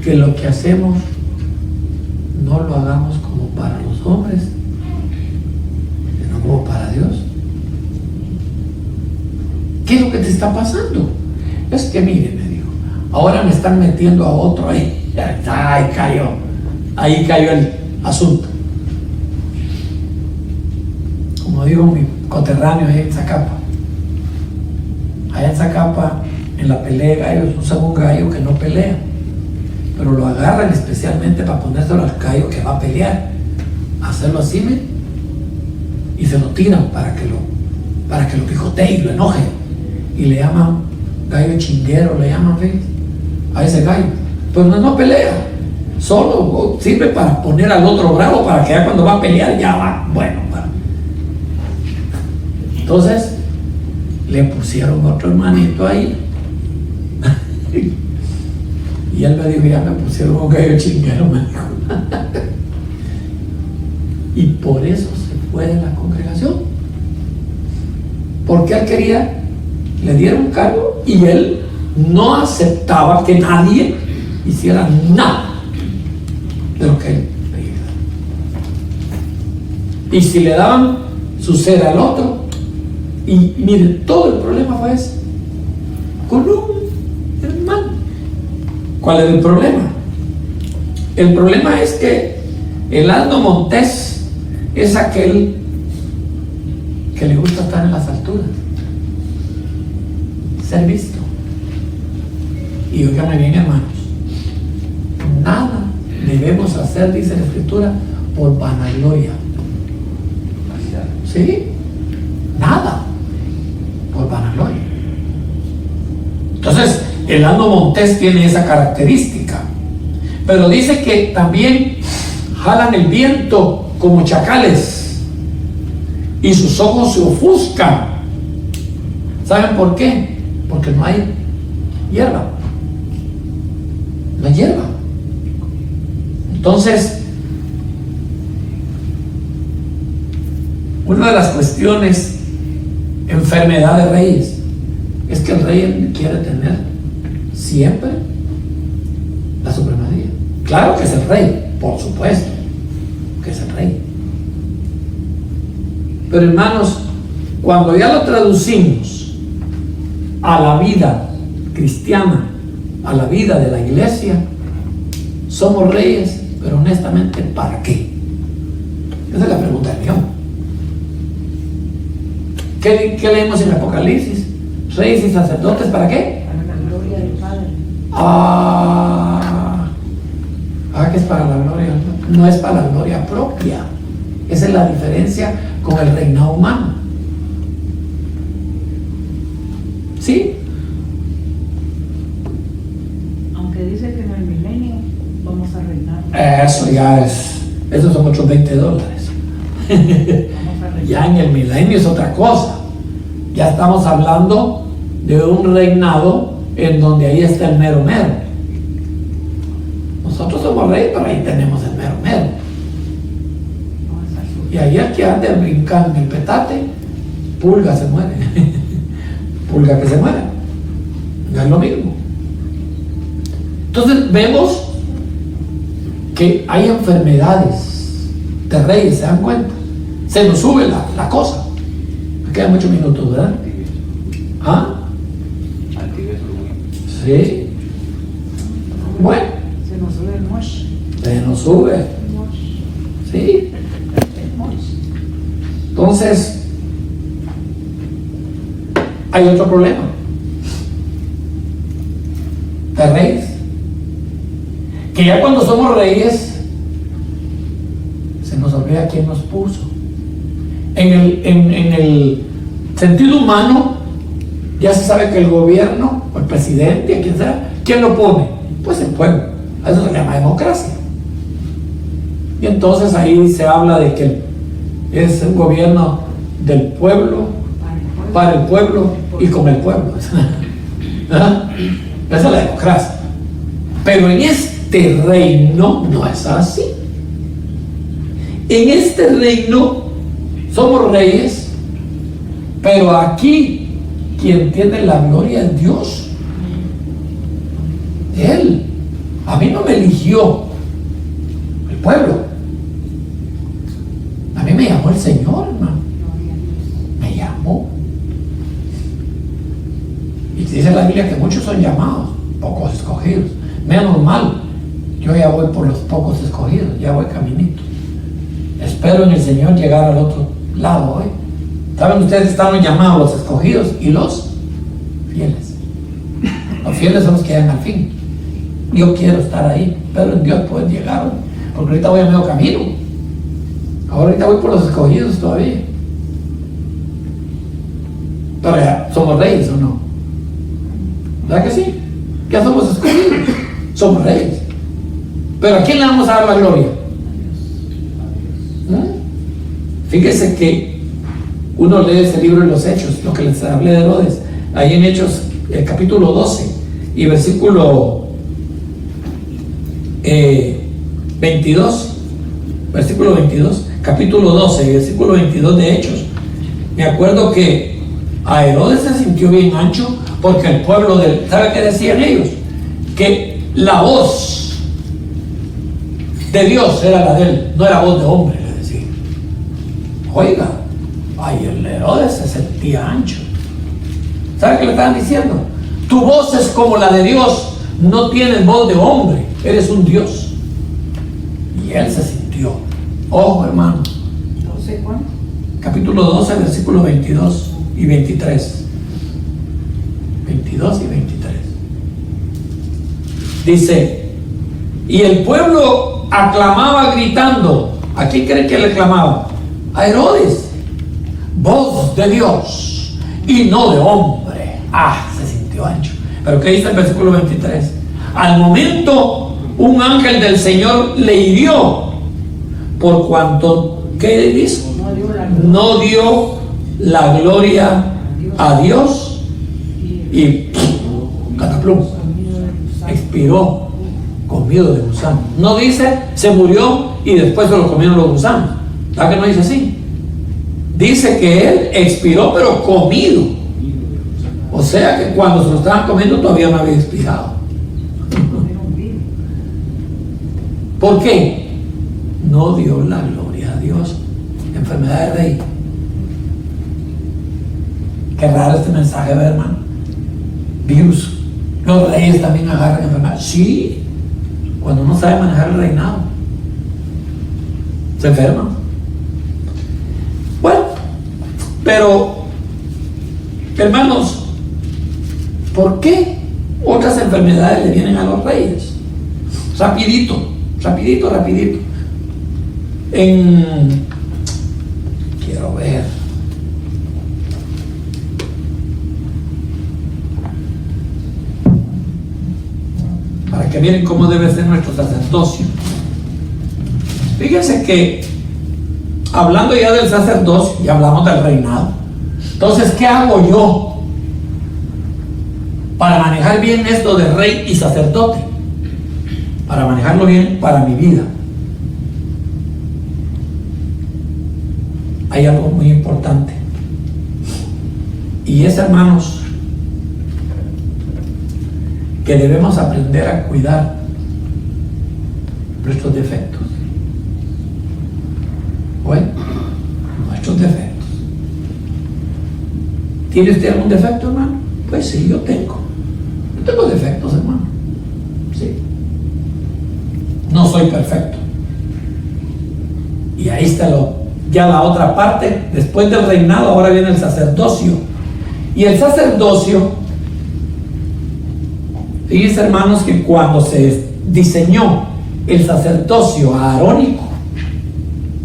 que lo que hacemos no lo hagamos como para los hombres, sino como para Dios. ¿Qué es lo que te está pasando? Es que mire, me dijo, ahora me están metiendo a otro ahí. Ahí cayó el asunto. Como digo, mi coterráneo ahí en Zacapa. Allá en Zacapa, en la pelea de gallos, usan un gallo que no pelea, pero lo agarran especialmente para ponérselo al gallo que va a pelear, hacerlo así, ¿me? Y se lo tiran para que lo picotee y lo enoje, y le llaman gallo chinguero, le llaman, ¿ves? A ese gallo, pero no pelea, solo sirve para poner al otro bravo, para que ya cuando va a pelear ya va bueno. Entonces le pusieron otro hermanito ahí y él me dijo, ya me pusieron un gallo chinguero, me dijo. Y por eso se fue de la congregación, porque él quería, le dieron un cargo y él no aceptaba que nadie hiciera nada de lo que él pedía. Y si le daban su ser al otro, y miren, todo el problema fue ese, con un hermano. ¿Cuál es el problema? El problema es que el asno montés es aquel que le gusta estar en las alturas, ser visto. Y oiganme bien, hermanos, nada debemos hacer, dice la Escritura, por vanagloria. ¿Sí? Nada por vanagloria. Entonces, el asno montés tiene esa característica, pero dice que también jalan el viento como chacales y sus ojos se ofuscan. ¿Saben por qué? Porque no hay hierba. No hay hierba. Entonces, una de las cuestiones, enfermedad de reyes, es que el rey quiere tener siempre la supremacía. Claro que es el rey, por supuesto que es el rey. Pero hermanos, cuando ya lo traducimos a la vida cristiana, a la vida de la iglesia, somos reyes, pero honestamente, ¿para qué? Esa es la pregunta del millón. ¿Qué leemos en Apocalipsis? Reyes y sacerdotes, ¿para qué? Para la gloria del Padre. Que es para la gloria, no es para la gloria propia. Esa es la diferencia con el reinado humano. ¿Sí? Aunque dice que en el milenio vamos a reinar. Eso ya es, esos son otros $20. Vamos a reinar. Ya en el milenio es otra cosa. Ya estamos hablando de un reinado en donde ahí está el mero mero. Nosotros somos reyes, pero ahí tenemos el mero mero. Y ayer que ande brincando en el petate, pulga se muere. Pulga que se muere. No es lo mismo. Entonces vemos que hay enfermedades de reyes, ¿se dan cuenta? Se nos sube la cosa. Me quedan muchos minutos, ¿verdad? ¿Ah? Sí. Bueno. Se nos sube el mosh. Se nos sube. Sí. Entonces, hay otro problema de reyes. Que ya cuando somos reyes, se nos olvida quién nos puso. En el sentido humano, ya se sabe que el gobierno, o el presidente, quien sea, ¿quién lo pone? Pues el pueblo. A eso se llama democracia. Y entonces ahí se habla de que es un gobierno del pueblo, para el pueblo y con el pueblo. ¿Verdad? Esa es la democracia. Pero en este reino no es así. En este reino somos reyes, pero aquí quien tiene la gloria es Dios. Él. A mí no me eligió el pueblo. A mí me llamó el Señor, hermano. Me llamó. Y dice la Biblia que muchos son llamados, pocos escogidos. Menos mal, yo ya voy por los pocos escogidos, ya voy caminito. Espero en el Señor llegar al otro lado hoy. ¿Saben ustedes? Están llamados los escogidos y los fieles. Los fieles son los que llegan al fin. Yo quiero estar ahí, pero en Dios pueden llegar hoy, porque ahorita voy a medio camino. Ahorita voy por los escogidos todavía. Pero ya, ¿somos reyes o no? ¿Verdad que sí? Ya somos escogidos. Somos reyes. Pero ¿a quién le vamos a dar la gloria? Fíjese que uno lee ese libro de los Hechos, lo que les hablé de Herodes, ahí en Hechos, el capítulo 12 y versículo 22, versículo 22, capítulo 12 y versículo 22 de Hechos. Me acuerdo que a Herodes se sintió bien ancho porque el pueblo de... ¿Sabe qué decían ellos? Que la voz de Dios era la de él, no era voz de hombre, le decían. Oiga, ay, el Herodes se sentía ancho. ¿Sabe qué le estaban diciendo? Tu voz es como la de Dios, no tienes voz de hombre, eres un Dios. Y él se sintió. Ojo, hermano. No sé cuánto. Capítulo 12, versículos 22 y 23. 22 y 23. Dice, y el pueblo aclamaba gritando. ¿A quién creen que le aclamaba? A Herodes. Voz de Dios y no de hombre. Se sintió ancho. Pero ¿qué dice el versículo 23? Al momento un ángel del Señor le hirió, por cuanto, ¿qué dice? No dio la gloria a Dios y cataplum, expiró comido de gusano. No dice se murió y después se lo comieron los gusanos. ¿Verdad que no dice así? Dice que él expiró pero comido. O sea que cuando se lo estaban comiendo todavía no había expirado. ¿Por qué? No dio la gloria a Dios. Enfermedad de rey. Qué raro este mensaje, ¿verdad, hermano? Virus. Los reyes también agarran enfermedad. Sí, cuando no sabe manejar el reinado, se enferma. Bueno, pero, hermanos, ¿por qué otras enfermedades le vienen a los reyes? Rapidito. Quiero ver. Para que miren cómo debe ser nuestro sacerdocio. Fíjense que, hablando ya del sacerdocio, ya hablamos del reinado. Entonces, ¿qué hago yo para manejar bien esto de rey y sacerdote, para manejarlo bien para mi vida. Hay algo muy importante, y es, hermanos, que debemos aprender a cuidar nuestros defectos. Bueno, nuestros defectos. ¿Tiene usted algún defecto, hermano? Pues sí, yo tengo defectos, hermano. Sí. No soy perfecto. Y ahí está ya la otra parte. Después del reinado, ahora viene el sacerdocio. Y el sacerdocio, fíjense, hermanos, que cuando se diseñó el sacerdocio arónico,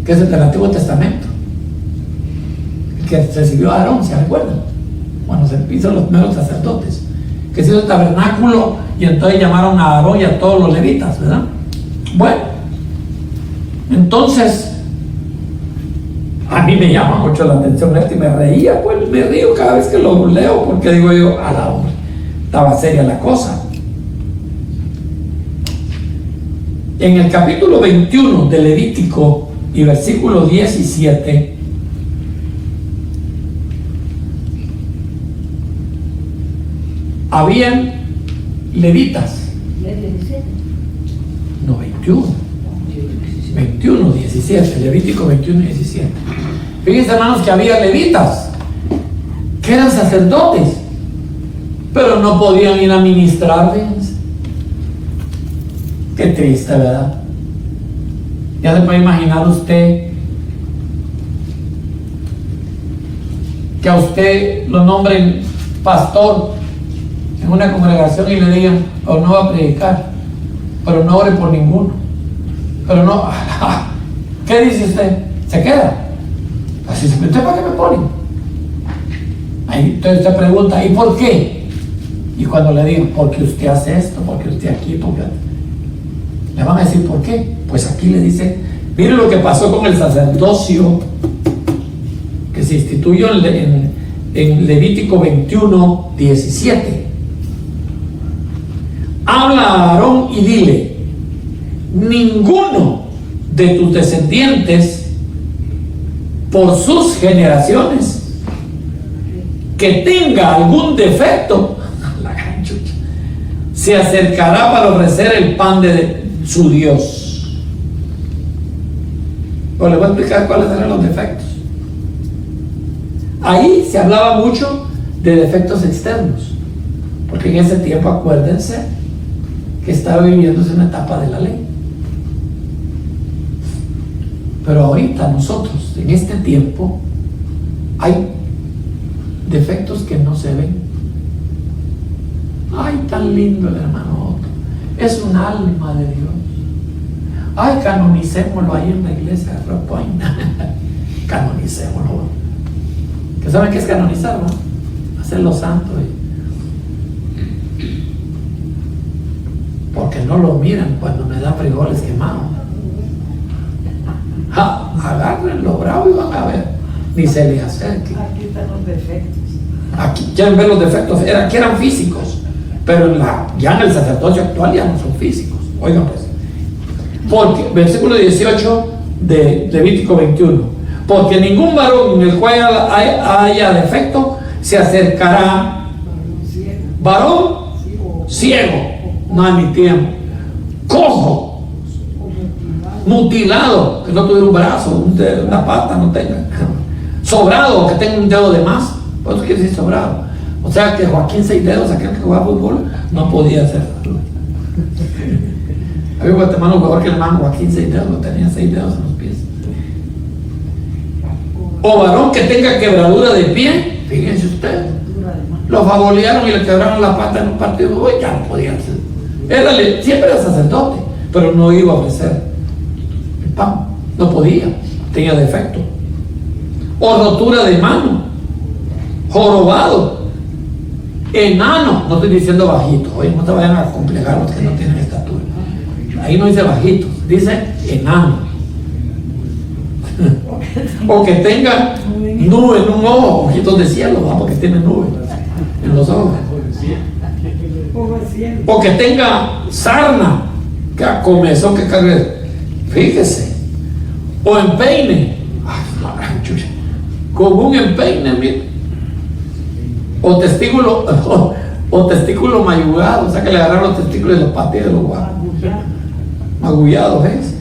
que es el del Antiguo Testamento, que recibió a Aarón, ¿se recuerdan? Cuando se hizo los primeros sacerdotes, que se hizo el tabernáculo, y entonces llamaron a Aarón y a todos los levitas, ¿verdad? Bueno, entonces a mí me llama mucho la atención esto y me reía, pues me río cada vez que lo leo, porque digo yo, a la hora, estaba seria la cosa. En el capítulo 21 de Levítico y versículo 17, habían levitas. No, 21, 17, Levítico 21, 17. Fíjense, hermanos, que había levitas que eran sacerdotes, pero no podían ir a ministrar. Fíjense. Qué triste, ¿verdad? Ya se puede imaginar usted que a usted lo nombren pastor en una congregación y le digan, o no va a predicar, pero no ore por ninguno, pero no, ¿qué dice usted? ¿Se queda? Así, ¿usted para qué me pone? Ahí entonces usted pregunta, ¿y por qué? Y cuando le digo, porque usted hace esto, porque usted aquí, porque le van a decir, ¿por qué? Pues aquí le dice, mire lo que pasó con el sacerdocio que se instituyó en Levítico 21, 17. Habla a Aarón y dile, ninguno de tus descendientes por sus generaciones que tenga algún defecto se acercará para ofrecer el pan de su Dios. Pues le voy a explicar cuáles eran los defectos. Ahí se hablaba mucho de defectos externos, porque en ese tiempo, acuérdense que estaba viviéndose una etapa de la ley. Pero ahorita nosotros, en este tiempo, hay defectos que no se ven. Ay, tan lindo el hermano Otto, es un alma de Dios. Ay, canonicémoslo ahí en la iglesia de Rock Point. Canonicémoslo. ¿Que saben qué es canonizar, no? Hacerlo santo. Porque no lo miran cuando me da frijoles quemados. Agárrenlo bravo y van a ver. Ni se les acerque. Aquí están los defectos. Aquí quieren ver los defectos. Aquí eran físicos, pero ya en el sacerdocio actual ya no son físicos. Oigan pues. Porque, versículo 18 de Levítico 21. Porque ningún varón en el cual haya defecto se acercará. Varón ciego. No admitíamos. Cojo, mutilado, que no tuviera un brazo, una pata no tenga, sobrado, que tenga un dedo de más. ¿Por eso quiere decir sobrado? O sea que Joaquín 6 dedos, aquel que jugaba fútbol, no podía hacerlo. Había un guatemalano jugador que le llamaban Joaquín 6 dedos, no tenía 6 dedos en los pies. O varón que tenga quebradura de pie, fíjense ustedes, lo fabolearon y le quebraron la pata en un partido, hoy ya no podía hacer. Siempre era sacerdote, pero no iba a ofrecer el pan, no podía, tenía defecto. O rotura de mano, jorobado, enano, no estoy diciendo bajito, oye, no te vayan a complejar los que no tienen estatura. Ahí no dice bajito, dice enano. O que tenga nube en un ojo, ojitos de cielo, porque tiene nube en los ojos. O que tenga sarna, que comezón que cargue, fíjese, o empeine, con un empeine, mire, o testículo mayugado, o sea que le agarraron los testículos y los pateé de los guapos, magullados, ¿ves?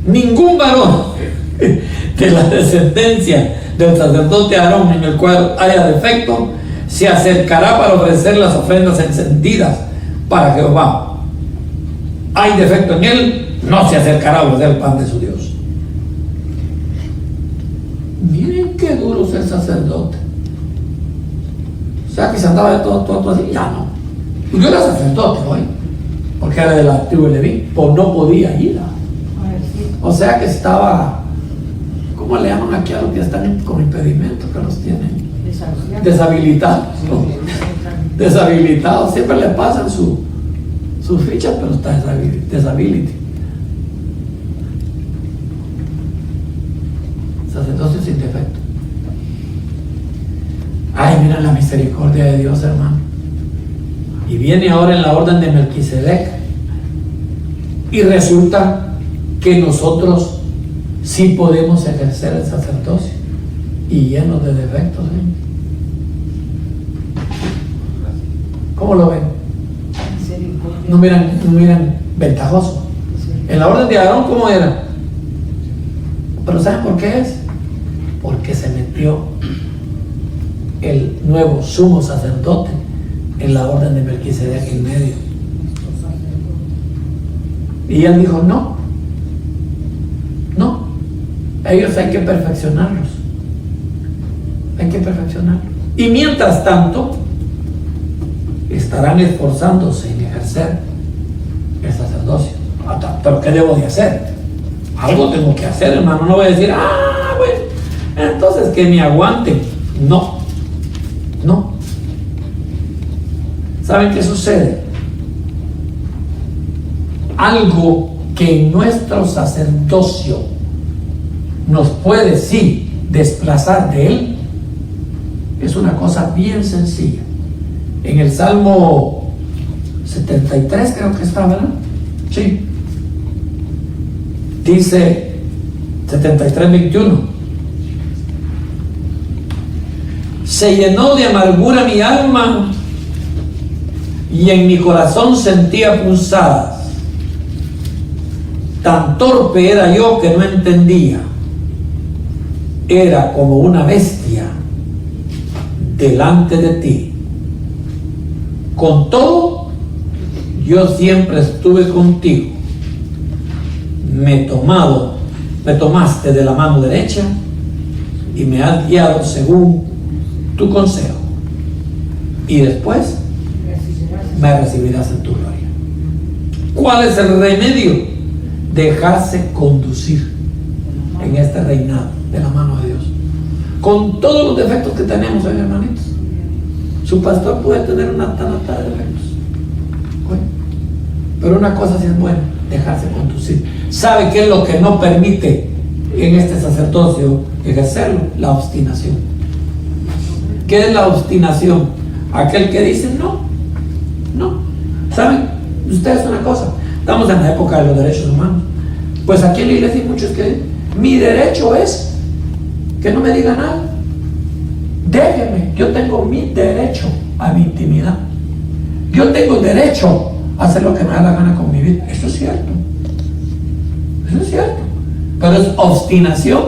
Ningún varón de la descendencia del sacerdote Aarón en el cual haya defecto se acercará para ofrecer las ofrendas encendidas para Jehová. Hay defecto en él, no se acercará a ofrecer el pan de su Dios. Miren qué duro es el sacerdote. O sea que se andaba de todo así, ya no. Yo era sacerdote hoy, porque era de la tribu de Leví, pues no podía ir. O sea que estaba, ¿cómo le llaman aquí a los que están con impedimento, que los tienen? Deshabilitados. Deshabilitados, siempre le pasan sus fichas, pero está disability. Sacerdocio sin defecto. Ay, mira la misericordia de Dios, hermano. Y viene ahora en la orden de Melquisedec. Y resulta que nosotros sí podemos ejercer el sacerdocio y llenos de defectos, ¿eh? ¿Cómo lo ven? No miran ventajoso. En la orden de Aarón, ¿cómo era? Pero ¿saben por qué es? Porque se metió el nuevo sumo sacerdote en la orden de Melquisedec en medio. Y él dijo, no, ellos hay que perfeccionarlos. Hay que perfeccionarlos. Y mientras tanto, estarán esforzándose en ejercer el sacerdocio. ¿Pero qué debo de hacer? Algo tengo que hacer, hermano. No voy a decir, bueno, entonces que me aguante. No. ¿Saben qué sucede? Algo que en nuestro sacerdocio nos puede sí desplazar de él es una cosa bien sencilla. En el Salmo 73 creo que está, ¿verdad? Sí. Dice 73:21: se llenó de amargura mi alma y en mi corazón sentía punzadas. Tan torpe era yo que no entendía. Era como una bestia delante de ti. Con todo, yo siempre estuve contigo. Me tomaste de la mano derecha y me has guiado según tu consejo. Y después me recibirás en tu gloria. ¿Cuál es el remedio? Dejarse conducir en este reinado de la mano de Dios, con todos los defectos que tenemos hoy, hermanitos. Su pastor puede tener una tanata de defectos, pero una cosa sí es buena: dejarse conducir. ¿Sabe qué es lo que no permite en este sacerdocio ejercerlo? La obstinación. ¿Qué es la obstinación? Aquel que dice no. ¿Saben ustedes una cosa? Estamos en la época de los derechos humanos. Pues aquí en la iglesia hay muchos que mi derecho es que no me diga nada. Déjeme, yo tengo mi derecho a mi intimidad. Yo tengo derecho a hacer lo que me da la gana con mi vida. Eso es cierto. Pero es obstinación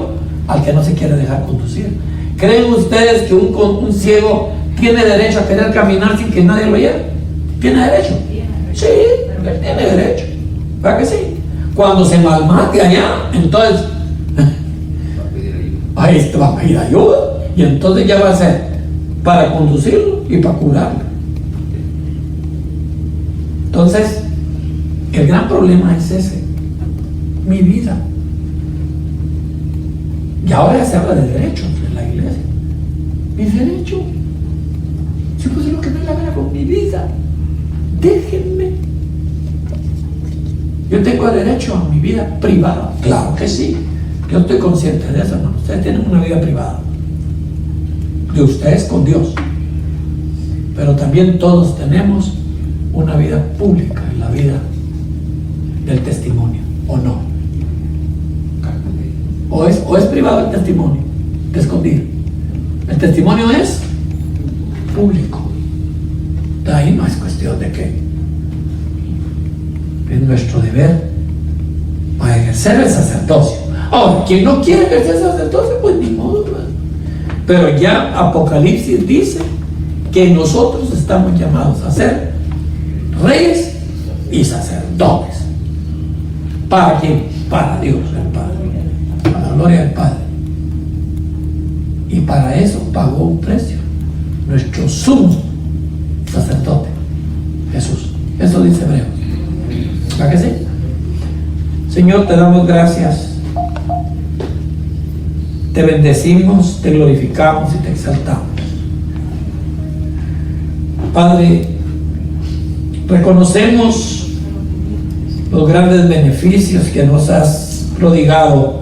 al que no se quiere dejar conducir. ¿Creen ustedes que un ciego tiene derecho a querer caminar sin que nadie lo lleve? ¿Tiene derecho? Sí, él tiene derecho. ¿Verdad que sí? Cuando se malmate allá, entonces ahí te va a pedir ayuda, y entonces ya va a ser para conducirlo y para curarlo. Entonces, el gran problema es ese: mi vida. Y ahora ya se habla de derechos en la iglesia. Mi derecho. Yo puedo hacer lo que me da la gana con mi vida. Déjenme. Yo tengo derecho a mi vida privada. Claro que sí. Yo estoy consciente de eso, hermano. Ustedes tienen una vida privada de ustedes con Dios. Pero también todos tenemos una vida pública, la vida del testimonio, ¿o no? ¿O es privado el testimonio? Escondido. El testimonio es público. De ahí no es cuestión de que es nuestro deber para ejercer el sacerdocio. Ahora, quien no quiere ejercer el sacerdocio, pues ni modo, ¿verdad? Pero ya Apocalipsis dice que nosotros estamos llamados a ser reyes y sacerdotes. ¿Para quién? Para Dios el Padre, para la gloria del Padre. Y para eso pagó un precio nuestro sumo sacerdote, Jesús. Eso dice Hebreos. ¿Para qué sí? Señor, te damos gracias, te bendecimos, te glorificamos y te exaltamos. Padre, reconocemos los grandes beneficios que nos has prodigado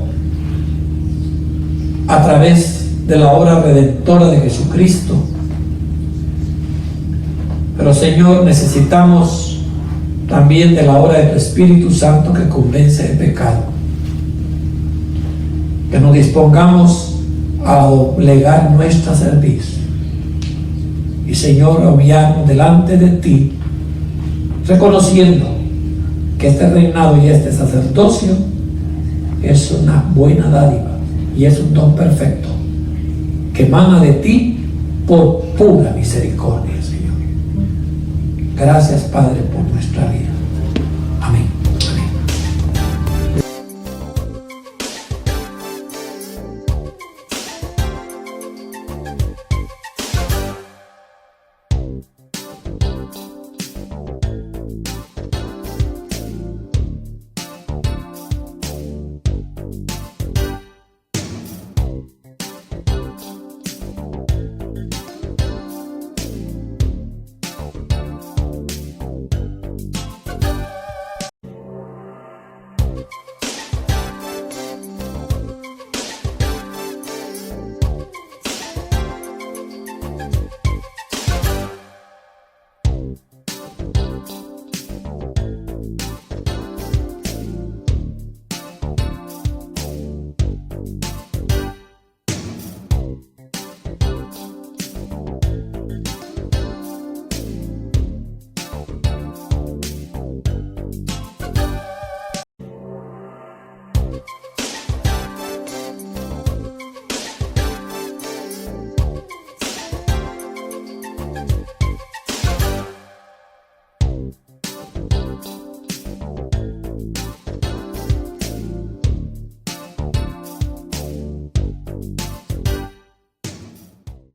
a través de la obra redentora de Jesucristo. Pero Señor, necesitamos también de la obra de tu Espíritu Santo que convence de pecado. Que nos dispongamos a doblegar nuestra cerviz. Y Señor, a humillarnos delante de ti, reconociendo que este reinado y este sacerdocio es una buena dádiva y es un don perfecto que emana de ti por pura misericordia, Señor. Gracias, Padre, por nuestra vida.